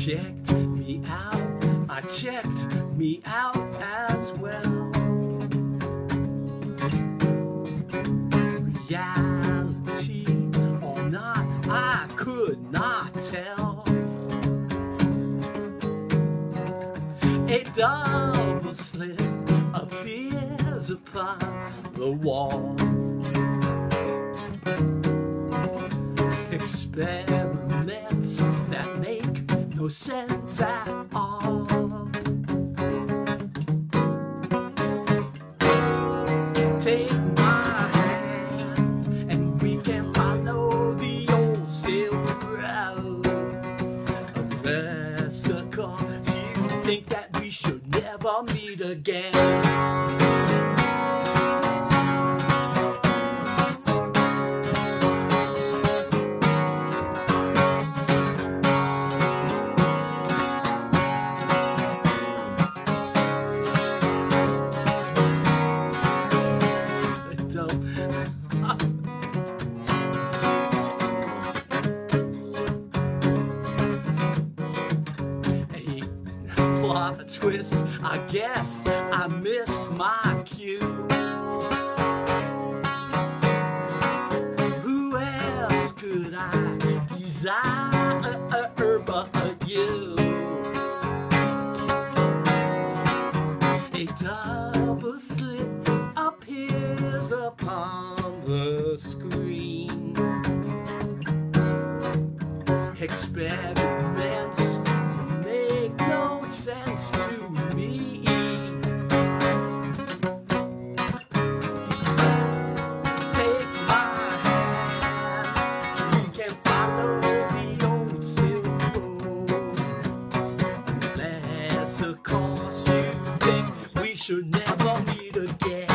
E: checked me out. I checked me out as well. Reality or not, I could not tell. A double slit appears upon the wall. Experiments that make no sense at all. Take my hand and we can follow the old Silk Road. Unless of course you think that we should never meet again. A twist, I guess I missed my cue. Who else could I desire but you? A double slit appears upon the screen. Experiments make no sense to me. Take my hand, we can follow the old Silk Road. Unless of course you think we should never meet again.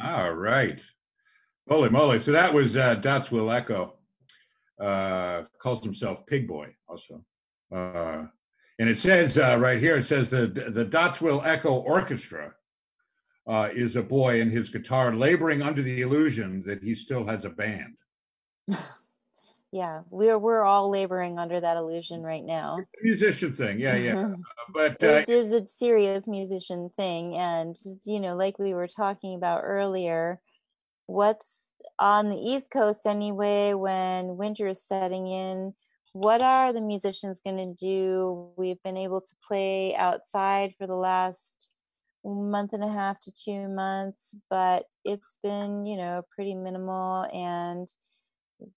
A: All right. Holy moly. So that was Dots Will Echo. Calls himself Pig Boy also. And it says right here, it says the Dots Will Echo Orchestra is a boy and his guitar laboring under the illusion that he still has a band.
B: Yeah, we're all laboring under that illusion right now.
A: Musician thing, yeah. But
B: it is a serious musician thing, and like we were talking about earlier, what's on the East Coast anyway, when winter is setting in, what are the musicians going to do? We've been able to play outside for the last month and a half to 2 months, but it's been, pretty minimal. And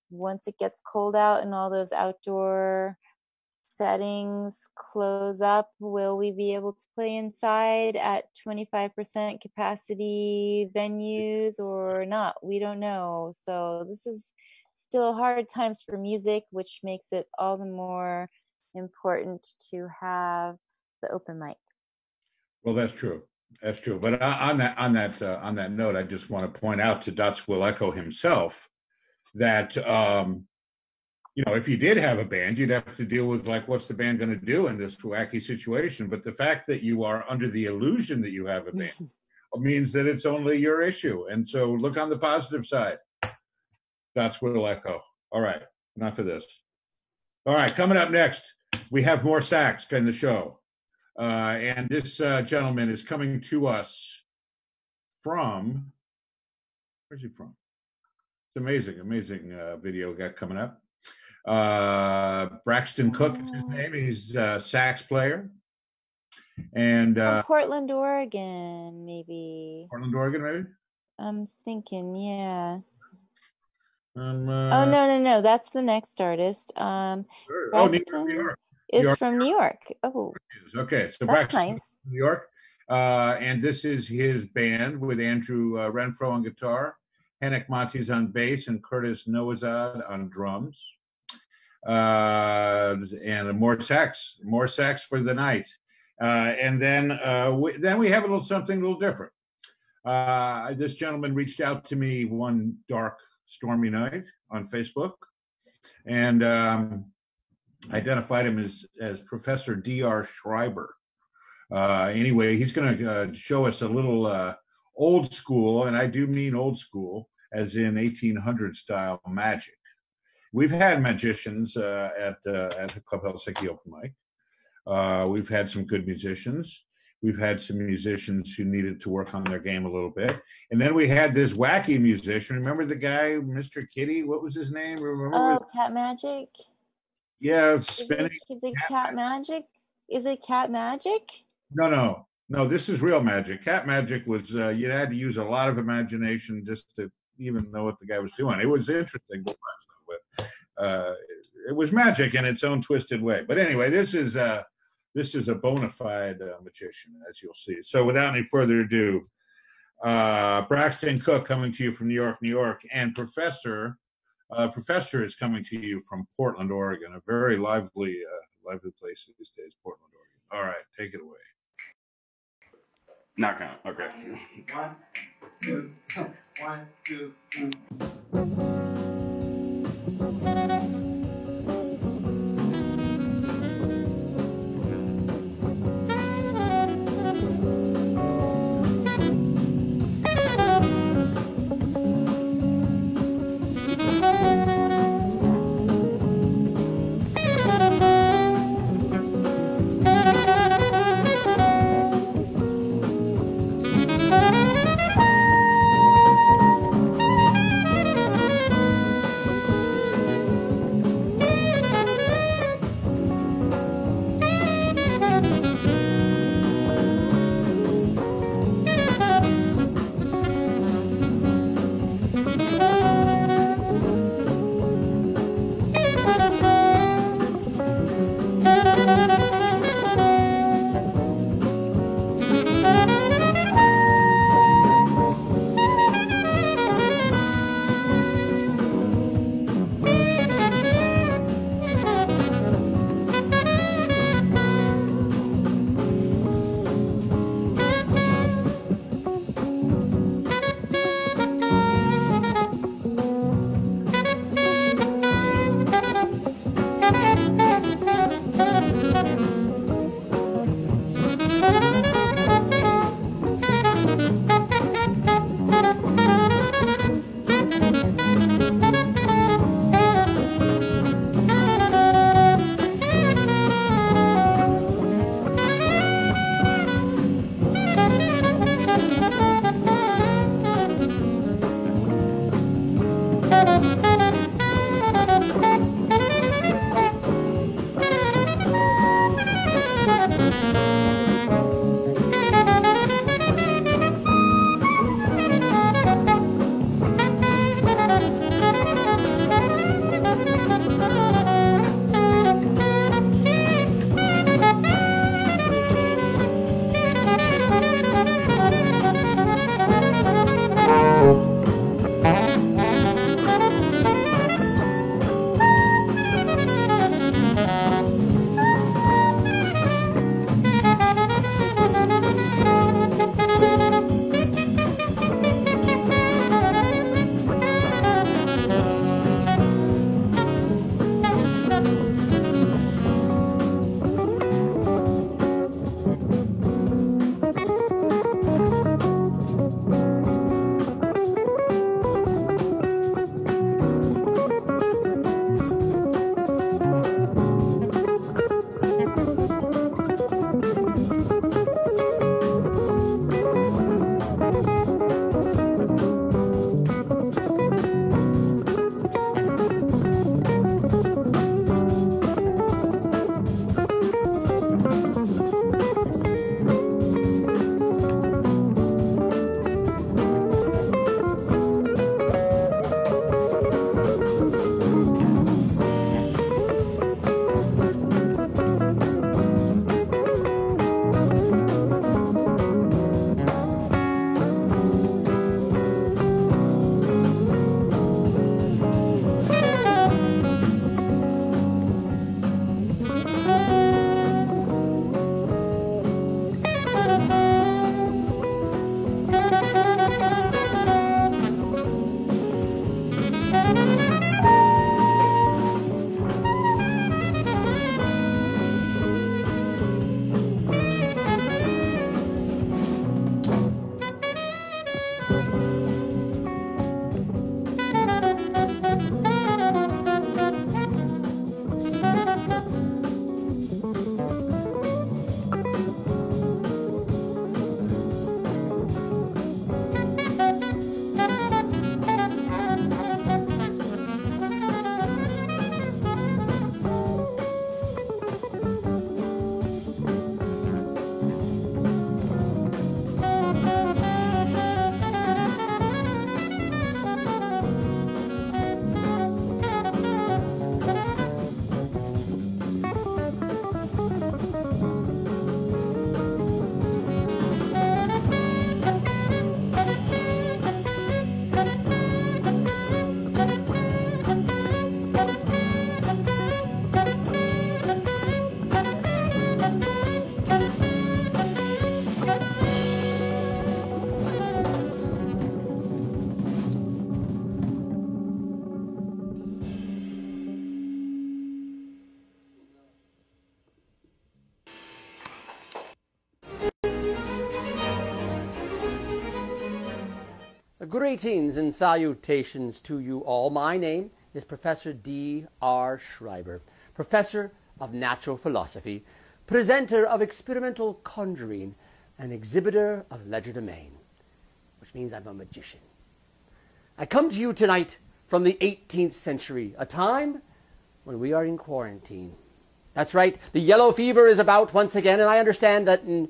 B: once it gets cold out and all those outdoor settings close up, will we be able to play inside at 25% capacity venues or not? We don't know. So this is still hard times for music, which makes it all the more important to have the open mic.
A: Well, that's true. That's true. But on that note, I just want to point out to Dots Will Echo himself that if you did have a band, you'd have to deal with what's the band going to do in this wacky situation. But the fact that you are under the illusion that you have a band means that it's only your issue. And so look on the positive side. Dots Will Echo. All right, enough of this. All right, coming up next, we have more sax in the show. And this gentleman is coming to us from, where's he from? amazing, amazing video we got coming up. Braxton Cook is his name. He's a sax player. And
B: Portland, Oregon, maybe.
A: Portland, Oregon, maybe?
B: I'm thinking, yeah.
A: Oh,
B: no. That's the next artist.
A: New York.
B: Is from New York. Oh.
A: Okay, so
B: that's
A: Braxton
B: nice.
A: New York. And this is his band with Andrew Renfro on guitar, Henrik Montes on bass, and Curtis Noazad on drums. And more sax for the night. And then we have something a little different. This gentleman reached out to me one dark, stormy night on Facebook, and identified him as Professor D.R. Schreiber. Anyway, he's going to show us a little old school, and I do mean old school, as in 1800 style magic. We've had magicians at the Club Helsinki open mic. We've had some good musicians. We've had some musicians who needed to work on their game a little bit. And then we had this wacky musician. Remember the guy, Mr. Kitty? What was his name? Remember?
B: Cat Magic?
A: Yeah, spinning.
B: Cat Magic? Is it Cat Magic?
A: No. This is real magic. Cat Magic was, you had to use a lot of imagination just to even know what the guy was doing. It was interesting, but it was magic in its own twisted way. But anyway, this is a bona fide magician, as you'll see. So without any further ado, Braxton Cook coming to you from New York, New York, and Professor is coming to you from Portland, Oregon, a very lively place these days, Portland, Oregon. All right, take it away.
I: Not count. Okay.
G: 1, 2, 1, 2, 3.
I: Greetings and salutations to you all. My name is Professor D.R. Schreiber, Professor of Natural Philosophy, presenter of experimental conjuring, and exhibitor of legerdemain, which means I'm a magician. I come to you tonight from the 18th century, a time when we are in quarantine. That's right, the yellow fever is about once again, and I understand that in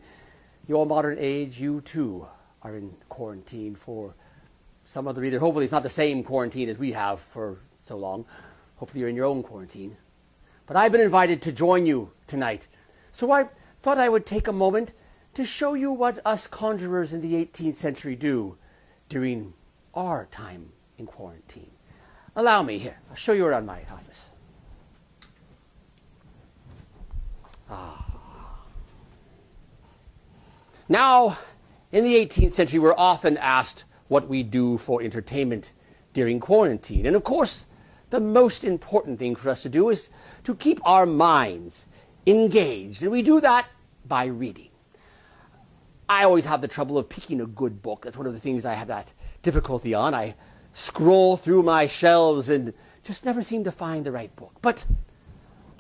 I: your modern age, you too are in quarantine for some other reason. Hopefully it's not the same quarantine as we have for so long. Hopefully you're in your own quarantine. But I've been invited to join you tonight. So I thought I would take a moment to show you what us conjurers in the 18th century do during our time in quarantine. Allow me here. I'll show you around my office. Now, in the 18th century, we're often asked what we do for entertainment during quarantine. And of course, the most important thing for us to do is to keep our minds engaged. And we do that by reading. I always have the trouble of picking a good book. That's one of the things I have that difficulty on. I scroll through my shelves and just never seem to find the right book. But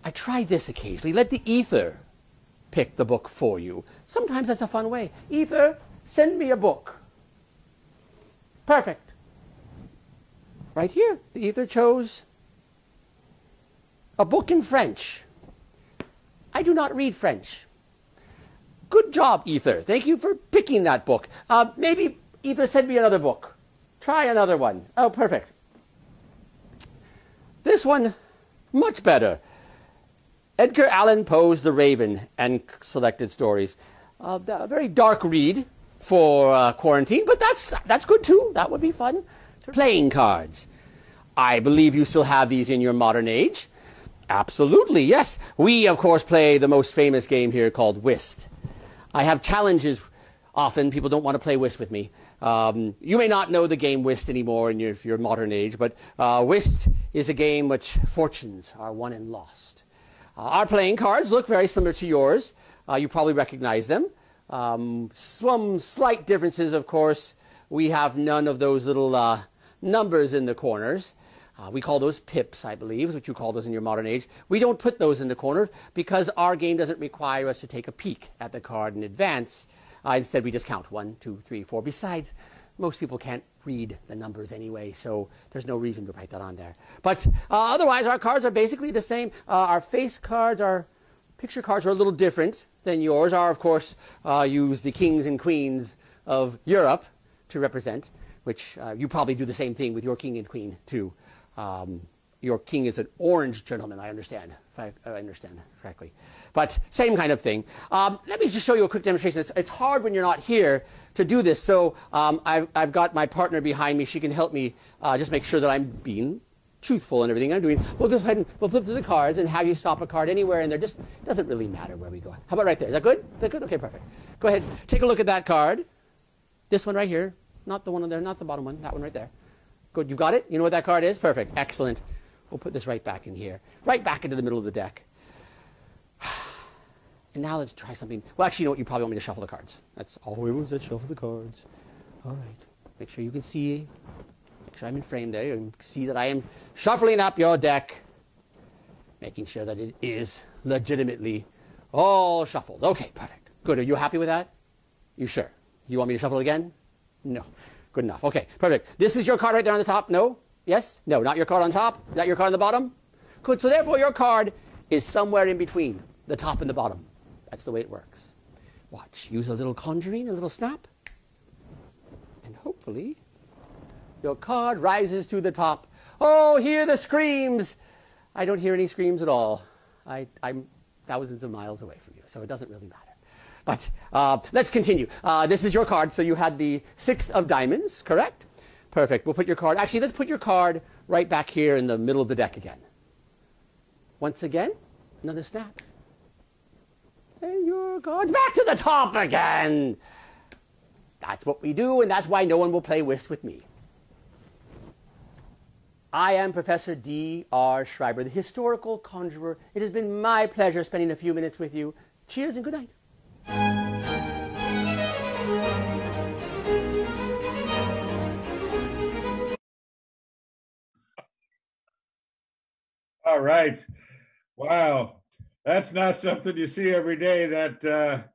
I: I try this occasionally. Let the ether pick the book for you. Sometimes that's a fun way. Ether, send me a book. Perfect. Right here, the ether chose a book in French. I do not read French. Good job, Ether. Thank you for picking that book. Maybe Ether, send me another book. Try another one. Oh, perfect. This one, much better. Edgar Allan Poe's The Raven and Selected Stories. A very dark read for quarantine, but that's good too. That would be fun. Playing cards. I believe you still have these in your modern age. Absolutely, yes. We, of course, play the most famous game here called whist. I have challenges often. People don't want to play whist with me. You may not know the game whist anymore in your modern age, but whist is a game which fortunes are won and lost. Our playing cards look very similar to yours. You probably recognize them. Some slight differences, of course. We have none of those little numbers in the corners. We call those pips, I believe, is what you call those in your modern age. We don't put those in the corner because our game doesn't require us to take a peek at the card in advance. Instead, we just count 1, 2, 3, 4. Besides, most people can't read the numbers anyway, so there's no reason to write that on there. But otherwise, our cards are basically the same. Our face cards, our picture cards are a little different than yours. Our, of course, use the kings and queens of Europe to represent, which you probably do the same thing with your king and queen, too. Your king is an orange gentleman, I understand, if I understand correctly. But same kind of thing. Let me just show you a quick demonstration. It's hard when you're not here to do this, so I've got my partner behind me. She can help me just make sure that I'm being truthful in everything I'm doing. We'll go ahead and we'll flip to the cards and have you stop a card anywhere in there. Just doesn't really matter where we go. How about right there? Is that good? Is that good? Okay, perfect. Go ahead. Take a look at that card. This one right here. Not the one on there, not the bottom one. That one right there. Good. You've got it? You know what that card is? Perfect. Excellent. We'll put this right back in here. Right back into the middle of the deck. And now let's try something. Well, actually, you know what? You probably want me to shuffle the cards. That's always that shuffle the cards. All right. Make sure you can see. Make sure I'm in frame there. And see that I am shuffling up your deck. Making sure that it is legitimately all shuffled. Okay, perfect. Good. Are you happy with that? You sure? You want me to shuffle it again? No. Good enough. Okay, perfect. This is your card right there on the top. No? Yes? No, not your card on top. Is that your card on the bottom? Good. So therefore, your card is somewhere in between the top and the bottom. That's the way it works. Watch. Use a little conjuring, a little snap. And hopefully, your card rises to the top. Oh, hear the screams. I don't hear any screams at all. I'm thousands of miles away from you, so it doesn't really matter. But let's continue. This is your card. So you had the 6 of diamonds, correct? Perfect. We'll put your card. Actually, let's put your card right back here in the middle of the deck again. Once again, another snap. And your card's back to the top again. That's what we do, and that's why no one will play whist with me. I am Professor D.R. Schreiber, the historical conjurer. It has been my pleasure spending a few minutes with you. Cheers and good night.
A: All right. Wow. That's not something you see every day, that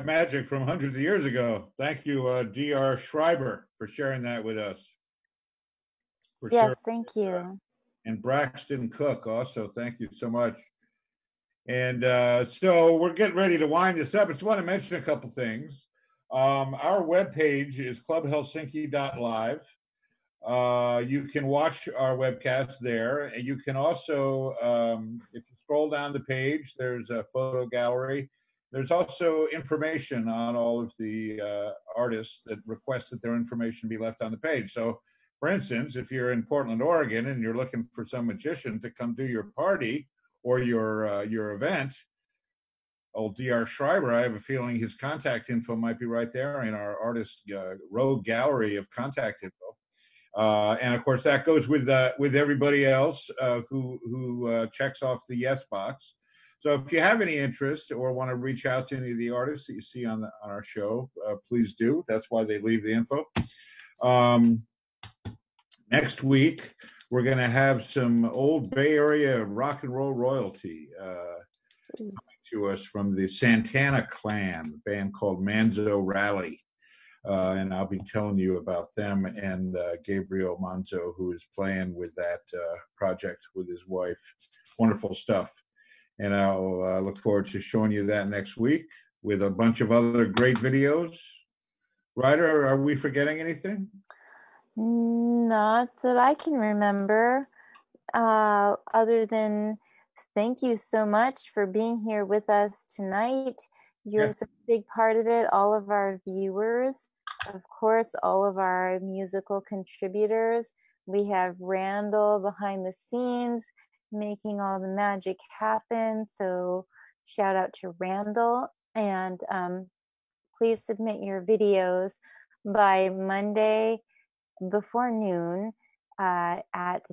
A: magic from hundreds of years ago. Thank you, D.R. Schreiber, for sharing that with us. For
B: Yes,
A: sure.
B: thank you.
A: And Braxton Cook also, thank you so much. And so we're getting ready to wind this up. I just want to mention a couple things. Our webpage is clubhelsinki.live. You can watch our webcast there. And you can also, if you scroll down the page, there's a photo gallery. There's also information on all of the artists that request that their information be left on the page. So, for instance, if you're in Portland, Oregon, and you're looking for some magician to come do your party or your event, old D.R. Schreiber, I have a feeling his contact info might be right there in our artist rogue gallery of contact info. And of course, that goes with everybody else who checks off the yes box. So if you have any interest or want to reach out to any of the artists that you see on our show, please do. That's why they leave the info. Next week, we're going to have some old Bay Area rock and roll royalty coming to us from the Santana Clan, a band called Manzo Rally. And I'll be telling you about them and Gabriel Manzo, who is playing with that project with his wife. Wonderful stuff. And I'll look forward to showing you that next week with a bunch of other great videos. Ryder, are we forgetting anything?
B: Not that I can remember, other than thank you so much for being here with us tonight. You're such a big part of it, all of our viewers, of course, all of our musical contributors. We have Randall behind the scenes making all the magic happen. So shout out to Randall, and please submit your videos by Monday before noon at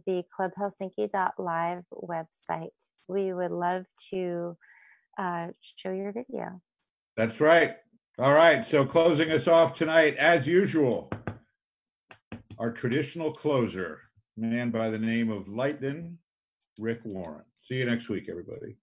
B: the clubhelsinki.live website. We would love to show your video.
A: That's right. All right. So closing us off tonight, as usual, our traditional closer, man by the name of Lightning Rick Warren. See you next week, everybody.